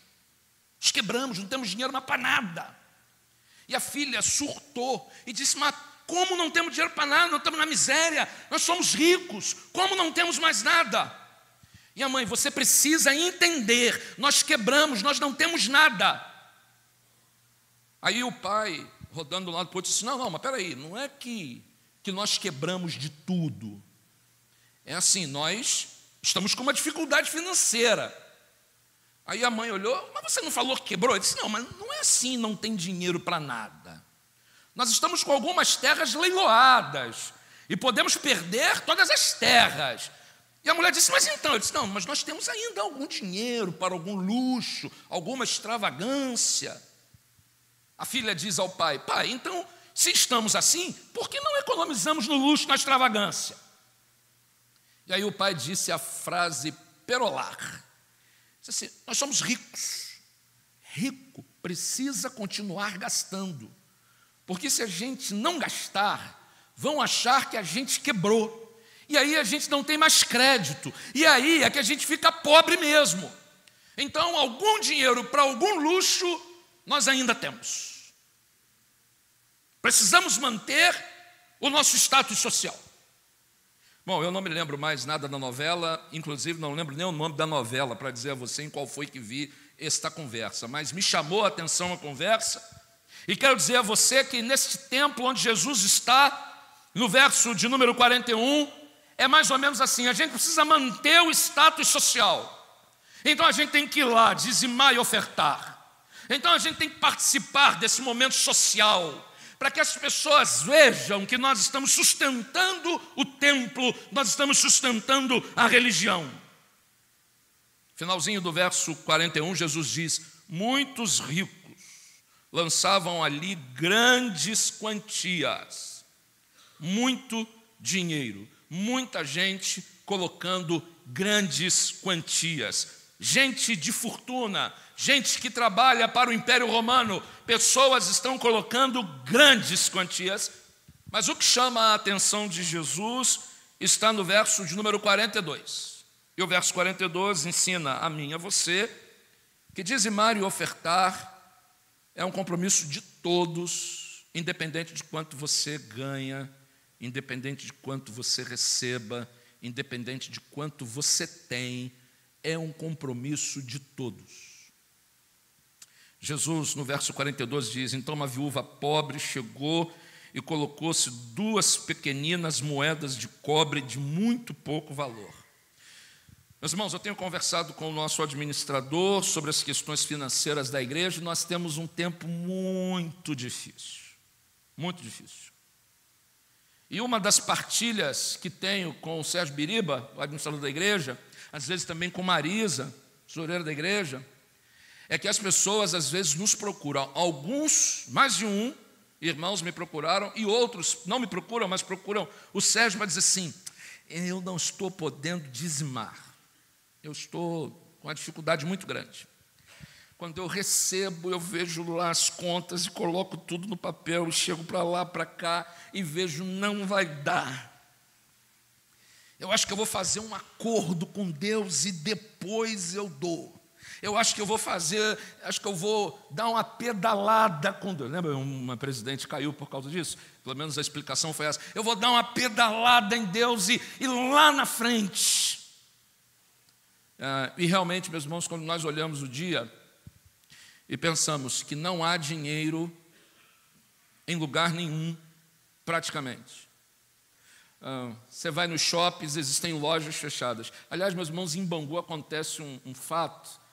não temos dinheiro mais para nada. E a filha surtou e disse: mas como não temos dinheiro para nada? Nós estamos na miséria, nós somos ricos, como não temos mais nada? E a mãe: você precisa entender, nós quebramos, nós não temos nada. Aí o pai, rodando do lado para o outro, disse: não, mas peraí, não é que nós quebramos de tudo. É assim, nós estamos com uma dificuldade financeira. Aí a mãe olhou: mas você não falou que quebrou? Ele disse: não, mas não é assim, não tem dinheiro para nada. Nós estamos com algumas terras leiloadas e podemos perder todas as terras. E a mulher disse: mas então? Ele disse: não, mas nós temos ainda algum dinheiro para algum luxo, alguma extravagância. A filha diz ao pai: pai, então, se estamos assim, por que não economizamos no luxo, na extravagância? E aí o pai disse a frase perolar. Disse assim: nós somos ricos. Rico precisa continuar gastando, porque se a gente não gastar, vão achar que a gente quebrou. E aí a gente não tem mais crédito. E aí é que a gente fica pobre mesmo. Então, algum dinheiro para algum luxo, nós ainda temos. Precisamos manter o nosso status social. Bom, eu não me lembro mais nada da novela, inclusive não lembro nem o nome da novela para dizer a você em qual foi que vi esta conversa, mas me chamou a atenção a conversa, e quero dizer a você que nesse templo onde Jesus está, no verso de número 41, é mais ou menos assim: a gente precisa manter o status social. Então a gente tem que ir lá, dizimar e ofertar. Então a gente tem que participar desse momento social, para que as pessoas vejam que nós estamos sustentando o templo, nós estamos sustentando a religião. Finalzinho do verso 41, Jesus diz: muitos ricos lançavam ali grandes quantias, muito dinheiro. Muita gente colocando grandes quantias, gente de fortuna, gente que trabalha para o Império Romano, pessoas estão colocando grandes quantias. Mas o que chama a atenção de Jesus está no verso de número 42. E o verso 42 ensina a mim e a você que dizimar e ofertar é um compromisso de todos, independente de quanto você ganha, independente de quanto você receba, independente de quanto você tem, é um compromisso de todos. Jesus, no verso 42, diz: então uma viúva pobre chegou e colocou-se 2 pequeninas moedas de cobre de muito pouco valor. Meus irmãos, eu tenho conversado com o nosso administrador sobre as questões financeiras da igreja e nós temos um tempo muito difícil. Muito difícil. E uma das partilhas que tenho com o Sérgio Biriba, o administrador da igreja, às vezes também com Marisa, tesoureira da igreja, é que as pessoas às vezes nos procuram. Alguns, mais de um, irmãos me procuraram e outros não me procuram, mas procuram o Sérgio para dizer assim: eu não estou podendo dizimar, eu estou com uma dificuldade muito grande. Quando eu recebo, eu vejo lá as contas e coloco tudo no papel, e chego para lá, para cá, e vejo, não vai dar. Eu acho que eu vou fazer um acordo com Deus e depois eu dou. Eu acho que eu vou dar uma pedalada com Deus. Lembra, uma presidente caiu por causa disso? Pelo menos a explicação foi essa. Eu vou dar uma pedalada em Deus e lá na frente. E realmente, meus irmãos, quando nós olhamos o dia e pensamos que não há dinheiro em lugar nenhum, praticamente. Você vai nos shoppings, existem lojas fechadas. Aliás, meus irmãos, em Bangu acontece um fato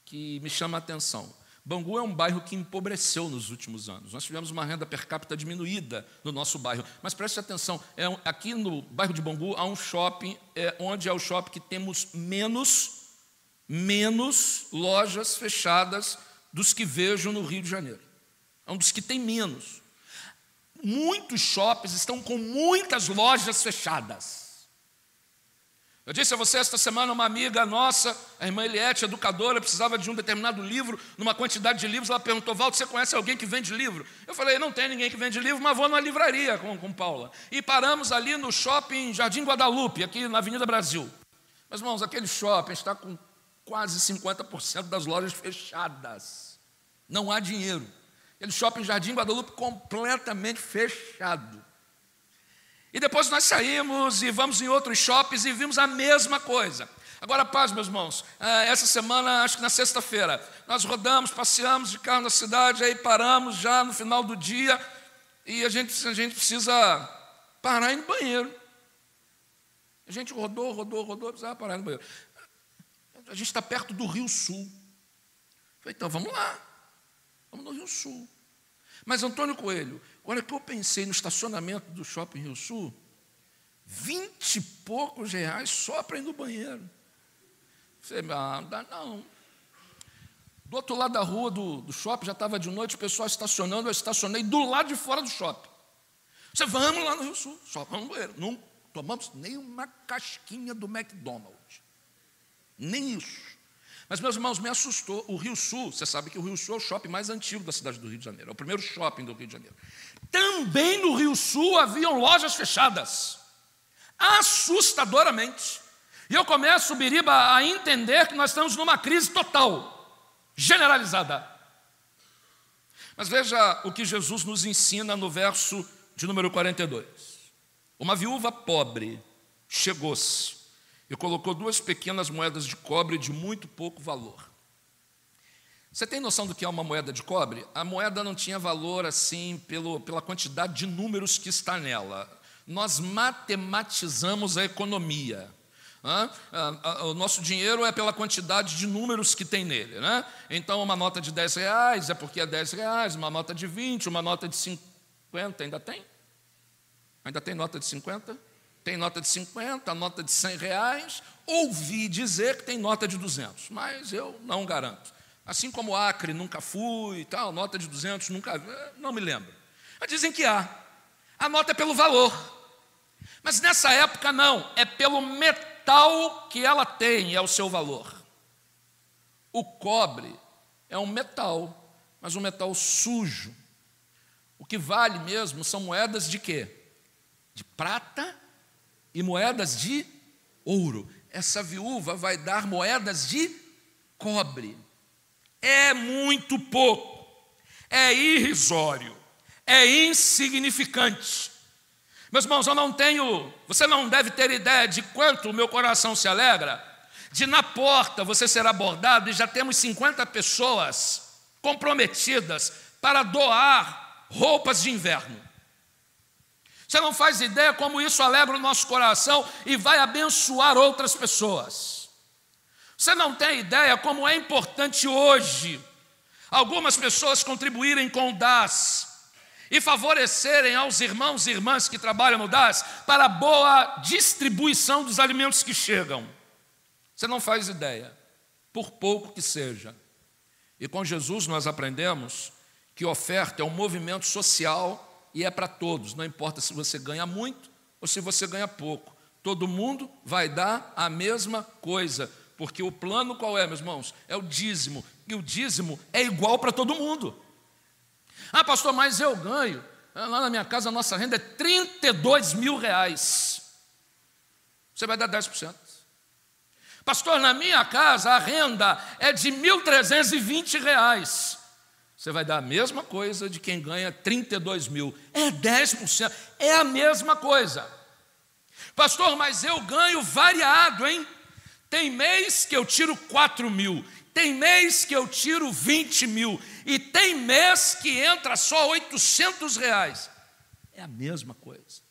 que me chama a atenção. Bangu é um bairro que empobreceu nos últimos anos. Nós tivemos uma renda per capita diminuída no nosso bairro. Mas preste atenção, aqui no bairro de Bangu há um shopping, onde é o shopping que temos menos lojas fechadas dos que vejo no Rio de Janeiro. É um dos que tem menos. Muitos shoppings estão com muitas lojas fechadas. Eu disse a você esta semana, uma amiga nossa, a irmã Eliette, educadora, precisava de um determinado livro, numa quantidade de livros. Ela perguntou: Walter, você conhece alguém que vende livro? Eu falei: não tem ninguém que vende livro, mas vou numa livraria com Paula. E paramos ali no shopping Jardim Guadalupe, aqui na Avenida Brasil. Meus irmãos, aquele shopping está com quase 50% das lojas fechadas. Não há dinheiro. Aquele shopping Jardim Guadalupe completamente fechado. E depois nós saímos e vamos em outros shoppings e vimos a mesma coisa. Agora, paz, meus irmãos, essa semana, acho que na sexta-feira, nós rodamos, passeamos de carro na cidade, aí paramos já no final do dia e a gente precisa parar no banheiro. A gente rodou, precisava parar no banheiro. A gente está perto do Rio Sul. Falei: então vamos lá, vamos no Rio Sul. Mas, Antônio Coelho, olha que eu pensei no estacionamento do Shopping Rio Sul, 20 e poucos reais só para ir no banheiro. Falei: não dá não. Do outro lado da rua do shopping, já estava de noite, o pessoal estacionando, eu estacionei do lado de fora do shopping. Você: vamos lá no Rio Sul, só vamos no banheiro. Não tomamos nem uma casquinha do McDonald's. Nem isso. Mas, meus irmãos, me assustou. O Rio Sul, você sabe que o Rio Sul é o shopping mais antigo da cidade do Rio de Janeiro. É o primeiro shopping do Rio de Janeiro. Também no Rio Sul haviam lojas fechadas. Assustadoramente. E eu começo, Biriba, a entender que nós estamos numa crise total, generalizada. Mas veja o que Jesus nos ensina no verso de número 42. Uma viúva pobre chegou-se e colocou 2 pequenas moedas de cobre de muito pouco valor. Você tem noção do que é uma moeda de cobre? A moeda não tinha valor assim pela quantidade de números que está nela. Nós matematizamos a economia. O nosso dinheiro é pela quantidade de números que tem nele, né? Então, uma nota de 10 reais é porque é 10 reais, uma nota de 20, uma nota de 50, ainda tem? Ainda tem nota de 50? Tem nota de 50, nota de 100 reais. Ouvi dizer que tem nota de 200, mas eu não garanto. Assim como Acre nunca fui, tal, nota de 200 nunca vi, não me lembro. Mas dizem que há. A nota é pelo valor. Mas nessa época não, é pelo metal que ela tem, é o seu valor. O cobre é um metal, mas um metal sujo. O que vale mesmo são moedas de quê? De prata e moedas de ouro. Essa viúva vai dar moedas de cobre. É muito pouco, é irrisório, é insignificante. Meus irmãos, você não deve ter ideia de quanto o meu coração se alegra, de na porta você ser abordado e já temos 50 pessoas comprometidas para doar roupas de inverno. Você não faz ideia como isso alegra o nosso coração e vai abençoar outras pessoas. Você não tem ideia como é importante hoje algumas pessoas contribuírem com o DAS e favorecerem aos irmãos e irmãs que trabalham no DAS para a boa distribuição dos alimentos que chegam. Você não faz ideia, por pouco que seja. E com Jesus nós aprendemos que oferta é um movimento social e é para todos, não importa se você ganha muito ou se você ganha pouco. Todo mundo vai dar a mesma coisa, porque o plano qual é, meus irmãos? É o dízimo, e o dízimo é igual para todo mundo. Ah, pastor, mas eu ganho, lá na minha casa a nossa renda é 32 mil reais. Você vai dar 10%. Pastor, na minha casa a renda é de 1.320 reais. Você vai dar a mesma coisa de quem ganha 32 mil. É 10%, é a mesma coisa. Pastor, mas eu ganho variado, hein? Tem mês que eu tiro 4 mil, tem mês que eu tiro 20 mil, e tem mês que entra só 800 reais. É a mesma coisa.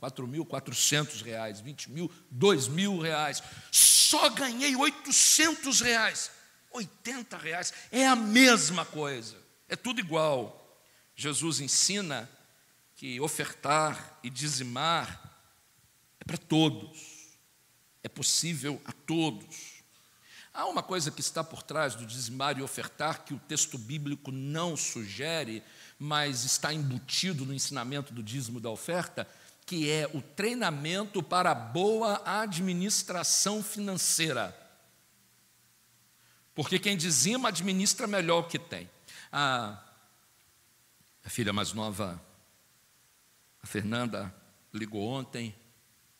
4.400 reais, 20 mil, 2 mil reais. Só ganhei 800 reais, 80 reais. É a mesma coisa. É tudo igual. Jesus ensina que ofertar e dizimar é para todos, é possível a todos. Há uma coisa que está por trás do dizimar e ofertar que o texto bíblico não sugere, mas está embutido no ensinamento do dízimo e da oferta, que é o treinamento para a boa administração financeira. Porque quem dizima administra melhor o que tem. A filha mais nova, a Fernanda, ligou ontem,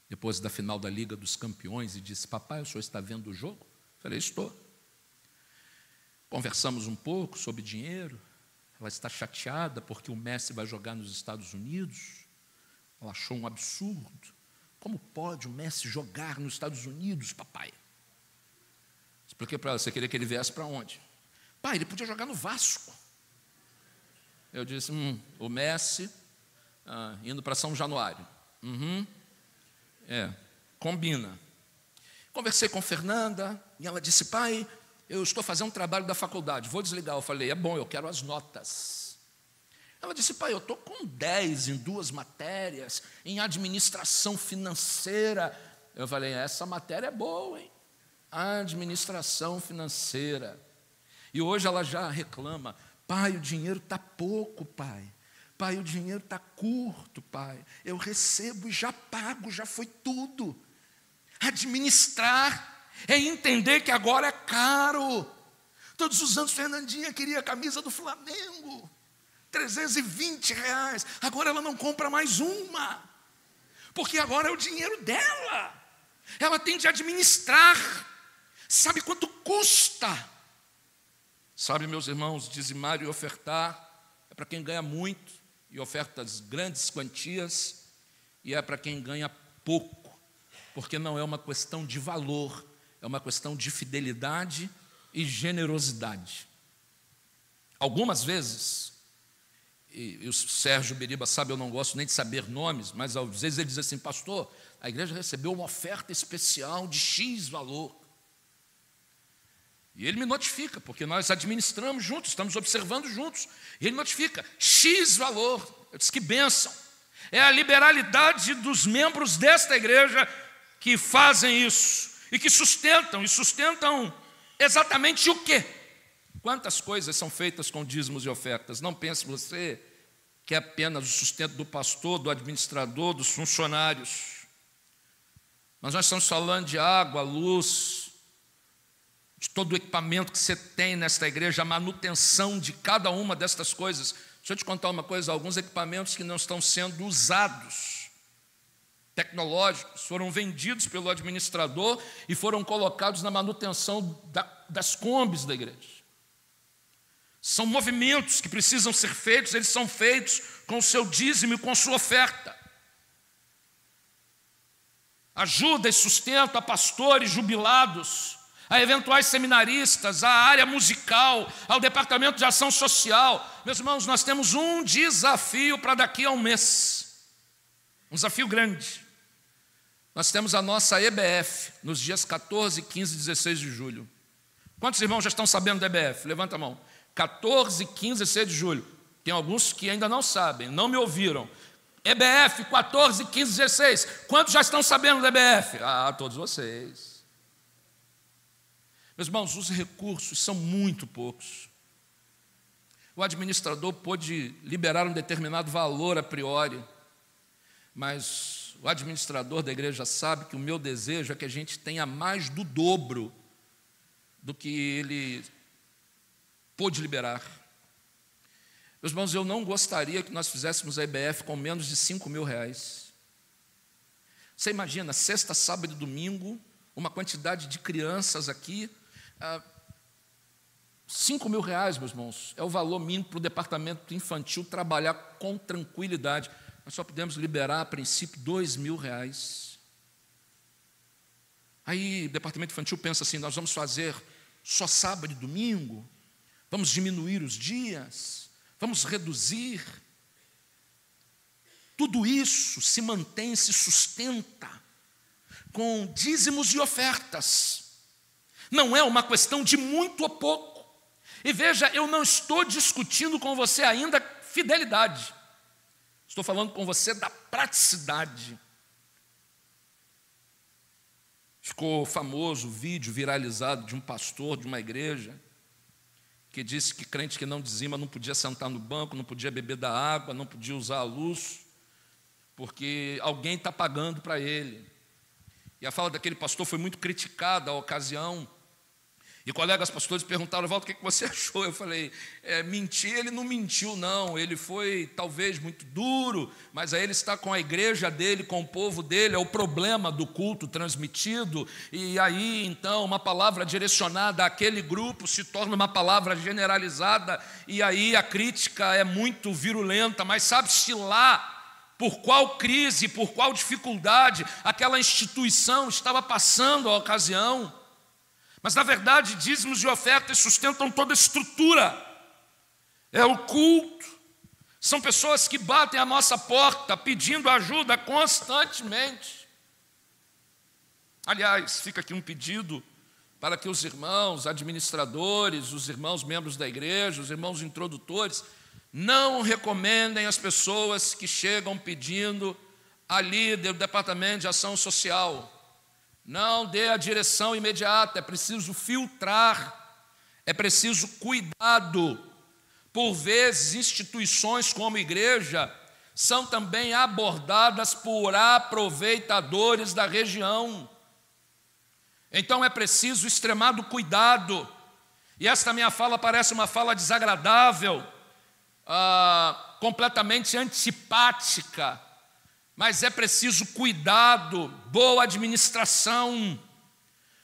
depois da final da Liga dos Campeões, e disse: papai, o senhor está vendo o jogo? Eu falei: estou. Conversamos um pouco sobre dinheiro. Ela está chateada porque o Messi vai jogar nos Estados Unidos. Ela achou um absurdo. Como pode o Messi jogar nos Estados Unidos, papai? Expliquei para ela: você queria que ele viesse para onde? Pai, ele podia jogar no Vasco. Eu disse: o Messi indo para São Januário. Combina. Conversei com Fernanda e ela disse: pai, eu estou fazendo um trabalho da faculdade, vou desligar. Eu falei: é bom, eu quero as notas. Ela disse: pai, eu estou com 10 em 2 matérias, em administração financeira. Eu falei: essa matéria é boa, hein? Administração financeira. E hoje ela já reclama: pai, o dinheiro está pouco, pai. Pai, o dinheiro está curto, pai. Eu recebo e já pago, já foi tudo. Administrar é entender que agora é caro. Todos os anos Fernandinha queria a camisa do Flamengo, 320 reais. Agora ela não compra mais uma, porque agora é o dinheiro dela. Ela tem de administrar. Sabe quanto custa? Sabe, meus irmãos, dizimar e ofertar é para quem ganha muito e oferta as grandes quantias, e é para quem ganha pouco, porque não é uma questão de valor, é uma questão de fidelidade e generosidade. Algumas vezes, e o Sérgio Beriba sabe, eu não gosto nem de saber nomes, mas às vezes ele diz assim: pastor, a igreja recebeu uma oferta especial de X valor. E ele me notifica, porque nós administramos juntos, estamos observando juntos. E ele notifica: X valor. Eu disse: que bênção. É a liberalidade dos membros desta igreja que fazem isso. E que sustentam. E sustentam exatamente o quê? Quantas coisas são feitas com dízimos e ofertas? Não pense você que é apenas o sustento do pastor, do administrador, dos funcionários. Mas nós estamos falando de água, luz, de todo o equipamento que você tem nesta igreja, a manutenção de cada uma destas coisas. Deixa eu te contar uma coisa: alguns equipamentos que não estão sendo usados, tecnológicos, foram vendidos pelo administrador e foram colocados na manutenção das combis da igreja. São movimentos que precisam ser feitos, eles são feitos com o seu dízimo e com a sua oferta. Ajuda e sustenta a pastores jubilados, a eventuais seminaristas, à área musical, ao departamento de ação social. Meus irmãos, nós temos um desafio para daqui a um mês, um desafio grande. Nós temos a nossa EBF, nos dias 14, 15 e 16 de julho. Quantos irmãos já estão sabendo da EBF? Levanta a mão. 14, 15 e 16 de julho. Tem alguns que ainda não sabem, não me ouviram. EBF, 14, 15 e 16. Quantos já estão sabendo da EBF? Ah, todos vocês. Meus irmãos, os recursos são muito poucos. O administrador pôde liberar um determinado valor a priori, mas o administrador da igreja sabe que o meu desejo é que a gente tenha mais do dobro do que ele pôde liberar. Meus irmãos, eu não gostaria que nós fizéssemos a EBF com menos de R$5.000. Você imagina, sexta, sábado e domingo, uma quantidade de crianças aqui, R$5.000, meus irmãos, é o valor mínimo para o departamento infantil trabalhar com tranquilidade. Nós só podemos liberar, a princípio, R$2.000. Aí o departamento infantil pensa assim, nós vamos fazer só sábado e domingo? Vamos diminuir os dias? Vamos reduzir? Tudo isso se mantém, se sustenta com dízimos e ofertas. Não é uma questão de muito ou pouco. E veja, eu não estou discutindo com você ainda fidelidade. Estou falando com você da praticidade. Ficou famoso o vídeo viralizado de um pastor de uma igreja que disse que crente que não dizima não podia sentar no banco, não podia beber da água, não podia usar a luz, porque alguém está pagando para ele. E a fala daquele pastor foi muito criticada à ocasião. E colegas pastores perguntaram, Walter, o que você achou? Eu falei, mentir, ele não mentiu não, ele foi talvez muito duro, mas aí ele está com a igreja dele, com o povo dele, é o problema do culto transmitido, e aí então uma palavra direcionada àquele grupo se torna uma palavra generalizada, e aí a crítica é muito virulenta, mas sabe-se lá por qual crise, por qual dificuldade aquela instituição estava passando à ocasião. Mas, na verdade, dízimos e ofertas sustentam toda a estrutura. É o culto. São pessoas que batem a nossa porta pedindo ajuda constantemente. Aliás, fica aqui um pedido para que os irmãos administradores, os irmãos membros da igreja, os irmãos introdutores, não recomendem as pessoas que chegam pedindo a líder do departamento de ação social. Não dê a direção imediata, é preciso filtrar, é preciso cuidado. Por vezes, instituições como igreja são também abordadas por aproveitadores da região. Então é preciso extremado cuidado. E esta minha fala parece uma fala desagradável, completamente antipática. Mas é preciso cuidado, boa administração,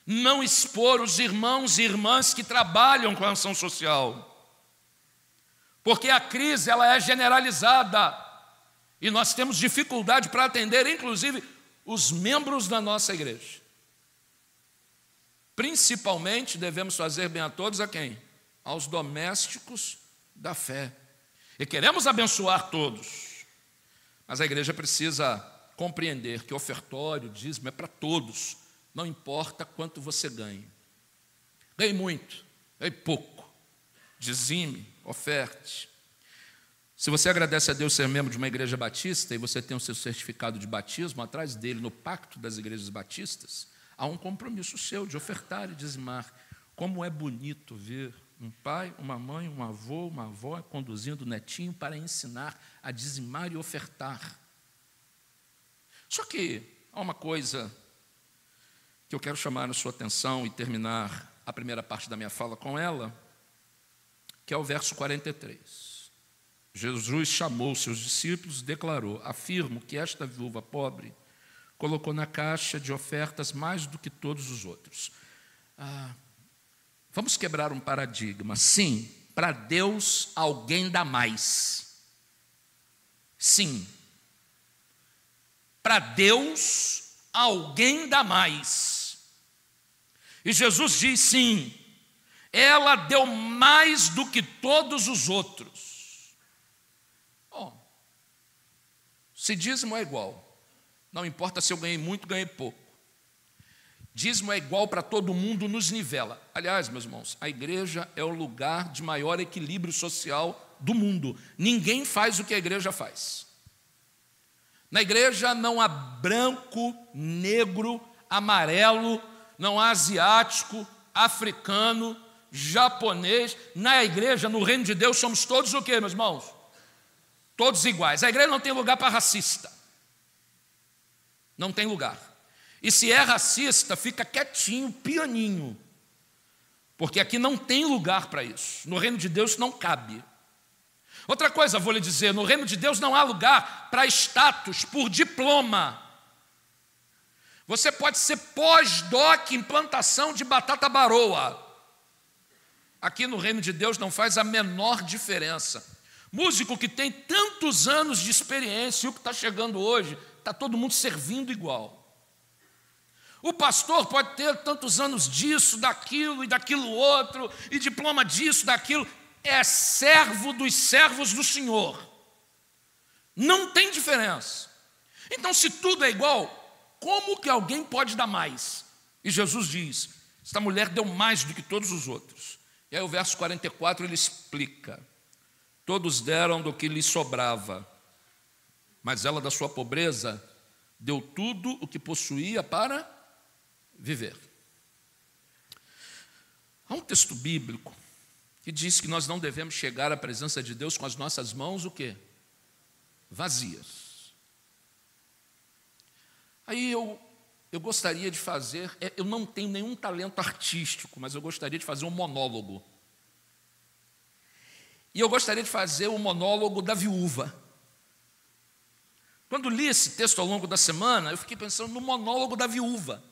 não expor os irmãos e irmãs que trabalham com a ação social. Porque a crise ela é generalizada e nós temos dificuldade para atender, inclusive, os membros da nossa igreja. Principalmente devemos fazer bem a todos a quem? Aos domésticos da fé. E queremos abençoar todos. Mas a igreja precisa compreender que ofertório, dízimo é para todos, não importa quanto você ganhe. Ganhe muito, ganhe pouco, dizime, oferte. Se você agradece a Deus ser membro de uma igreja batista e você tem o seu certificado de batismo, atrás dele, no pacto das igrejas batistas, há um compromisso seu de ofertar e dizimar. Como é bonito ver um pai, uma mãe, um avô, uma avó conduzindo o netinho para ensinar a dizimar e ofertar. Só que há uma coisa que eu quero chamar a sua atenção e terminar a primeira parte da minha fala com ela, que é o verso 43. Jesus chamou seus discípulos e declarou: afirmo que esta viúva pobre colocou na caixa de ofertas mais do que todos os outros. Vamos quebrar um paradigma. Sim, para Deus alguém dá mais. Sim. Para Deus alguém dá mais. E Jesus diz sim, ela deu mais do que todos os outros. Bom, se dízimo é igual, não importa se eu ganhei muito, ganhei pouco. Dízimo é igual para todo mundo, nos nivela. Aliás, meus irmãos, a igreja é o lugar de maior equilíbrio social do mundo. Ninguém faz o que a igreja faz. Na igreja não há branco, negro, amarelo, não há asiático, africano, japonês. Na igreja, no reino de Deus, somos todos o quê, meus irmãos? Todos iguais. A igreja não tem lugar para racista. Não tem lugar. E se é racista, fica quietinho, pianinho. Porque aqui não tem lugar para isso. No reino de Deus não cabe. Outra coisa, vou lhe dizer, no reino de Deus não há lugar para status por diploma. Você pode ser pós-doc em plantação de batata baroa. Aqui no reino de Deus não faz a menor diferença. Músico que tem tantos anos de experiência, e o que está chegando hoje, está todo mundo servindo igual. O pastor pode ter tantos anos disso, daquilo e daquilo outro, e diploma disso, daquilo. É servo dos servos do Senhor. Não tem diferença. Então, se tudo é igual, como que alguém pode dar mais? E Jesus diz, esta mulher deu mais do que todos os outros. E aí o verso 44 ele explica, todos deram do que lhe sobrava, mas ela da sua pobreza deu tudo o que possuía para viver. Há um texto bíblico que diz que nós não devemos chegar à presença de Deus com as nossas mãos o quê? Vazias. Aí eu gostaria de fazer, eu não tenho nenhum talento artístico, mas eu gostaria de fazer um monólogo. E eu gostaria de fazer o monólogo da viúva. Quando li esse texto ao longo da semana, eu fiquei pensando no monólogo da viúva.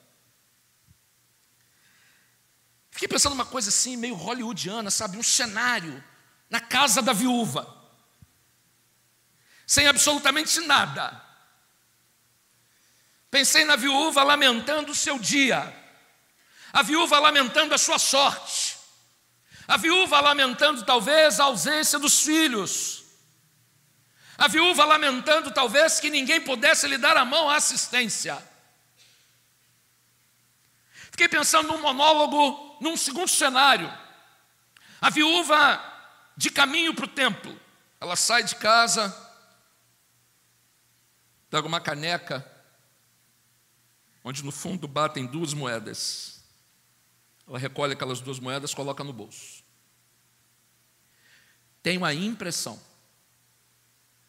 Fiquei pensando numa coisa assim, meio hollywoodiana, sabe? Um cenário na casa da viúva, sem absolutamente nada. Pensei na viúva lamentando o seu dia, a viúva lamentando a sua sorte, a viúva lamentando talvez a ausência dos filhos, a viúva lamentando talvez que ninguém pudesse lhe dar a mão à assistência. Fiquei pensando num monólogo, num segundo cenário. A viúva de caminho para o templo. Ela sai de casa, pega uma caneca, onde no fundo batem 2 moedas. Ela recolhe aquelas 2 moedas, coloca no bolso. Tenho a impressão,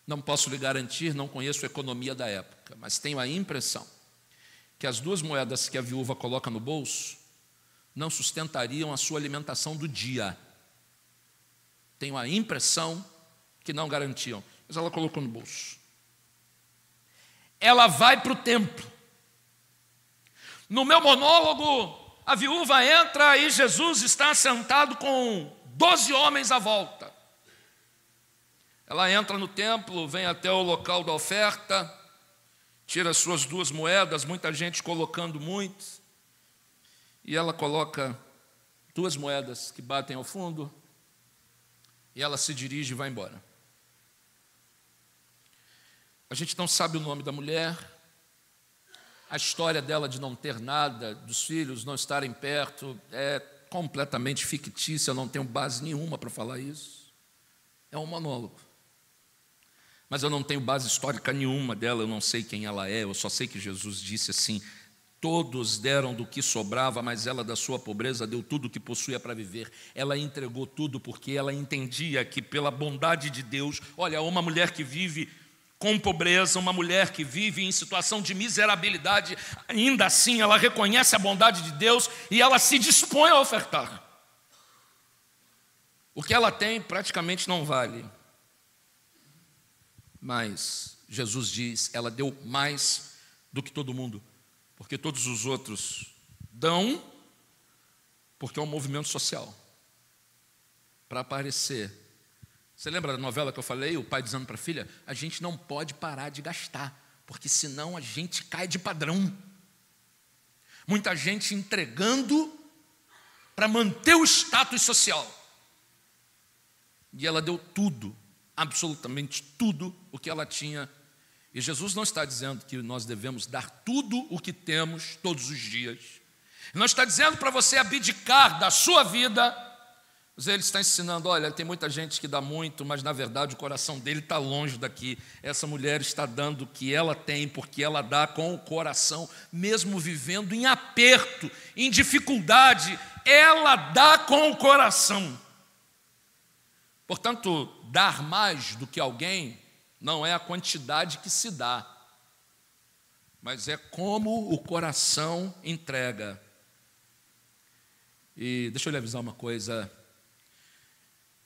não posso lhe garantir, não conheço a economia da época, mas tenho a impressão que as 2 moedas que a viúva coloca no bolso não sustentariam a sua alimentação do dia. Tenho a impressão que não garantiam, mas ela colocou no bolso. Ela vai para o templo. No meu monólogo, a viúva entra e Jesus está sentado com 12 homens à volta. Ela entra no templo, vem até o local da oferta, tira as suas 2 moedas, muita gente colocando muito, e ela coloca 2 moedas que batem ao fundo, e ela se dirige e vai embora. A gente não sabe o nome da mulher, a história dela de não ter nada, dos filhos não estarem perto, é completamente fictícia, eu não tenho base nenhuma para falar isso. É um monólogo. Mas eu não tenho base histórica nenhuma dela, eu não sei quem ela é, eu só sei que Jesus disse assim, todos deram do que sobrava, mas ela da sua pobreza deu tudo o que possuía para viver. Ela entregou tudo porque ela entendia que pela bondade de Deus, olha, uma mulher que vive com pobreza, uma mulher que vive em situação de miserabilidade, ainda assim ela reconhece a bondade de Deus e ela se dispõe a ofertar. O que ela tem praticamente não vale. Mas Jesus diz, ela deu mais do que todo mundo, porque todos os outros dão, porque é um movimento social, para aparecer. Você lembra da novela que eu falei, o pai dizendo para a filha, a gente não pode parar de gastar, porque senão a gente cai de padrão. Muita gente entregando para manter o status social. E ela deu tudo, absolutamente tudo o que ela tinha. E Jesus não está dizendo que nós devemos dar tudo o que temos todos os dias. Ele não está dizendo para você abdicar da sua vida. Mas ele está ensinando, olha, tem muita gente que dá muito, mas na verdade o coração dele está longe daqui. Essa mulher está dando o que ela tem, porque ela dá com o coração, mesmo vivendo em aperto, em dificuldade, ela dá com o coração. Portanto, dar mais do que alguém não é a quantidade que se dá, mas é como o coração entrega. E deixa eu lhe avisar uma coisa.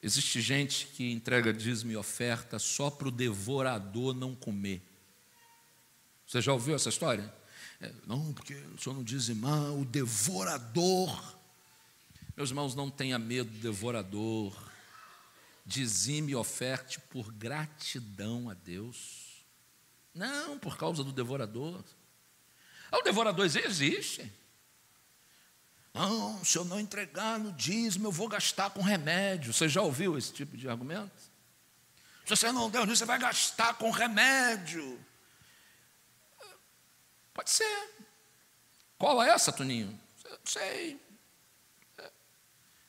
Existe gente que entrega dízimo e oferta só para o devorador não comer. Você já ouviu essa história? Não, porque o senhor não dizimar, o devorador. Meus irmãos, não tenha medo do devorador. Dizime e oferte por gratidão a Deus. Não por causa do devorador. O devorador existe. Não, se eu não entregar no dízimo, eu vou gastar com remédio. Você já ouviu esse tipo de argumento? Se você não der, você vai gastar com remédio. Pode ser. Qual é essa, Toninho? Não sei.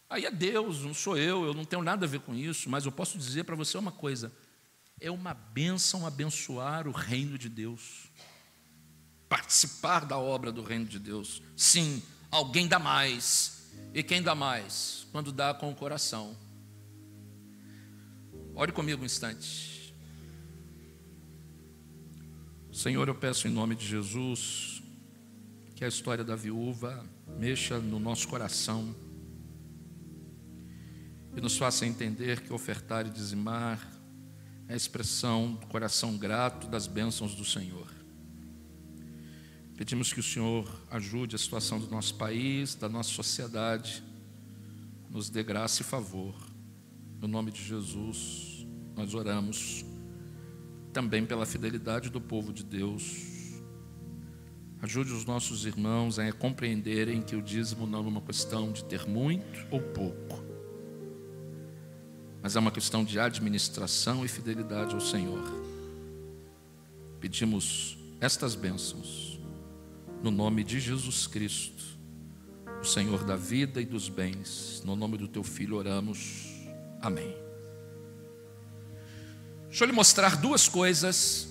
Aí é Deus, não sou eu não tenho nada a ver com isso, mas eu posso dizer para você uma coisa: é uma bênção abençoar o reino de Deus, participar da obra do reino de Deus. Sim, alguém dá mais. E quem dá mais? Quando dá com o coração. Ore comigo um instante. Senhor, eu peço em nome de Jesus que a história da viúva mexa no nosso coração e nos faça entender que ofertar e dizimar é a expressão do coração grato das bênçãos do Senhor. Pedimos que o Senhor ajude a situação do nosso país, da nossa sociedade, nos dê graça e favor. No nome de Jesus, nós oramos também pela fidelidade do povo de Deus. Ajude os nossos irmãos a compreenderem que o dízimo não é uma questão de ter muito ou pouco, mas é uma questão de administração e fidelidade ao Senhor. Pedimos estas bênçãos no nome de Jesus Cristo, o Senhor da vida e dos bens. No nome do teu Filho oramos. Amém. Deixa eu lhe mostrar duas coisas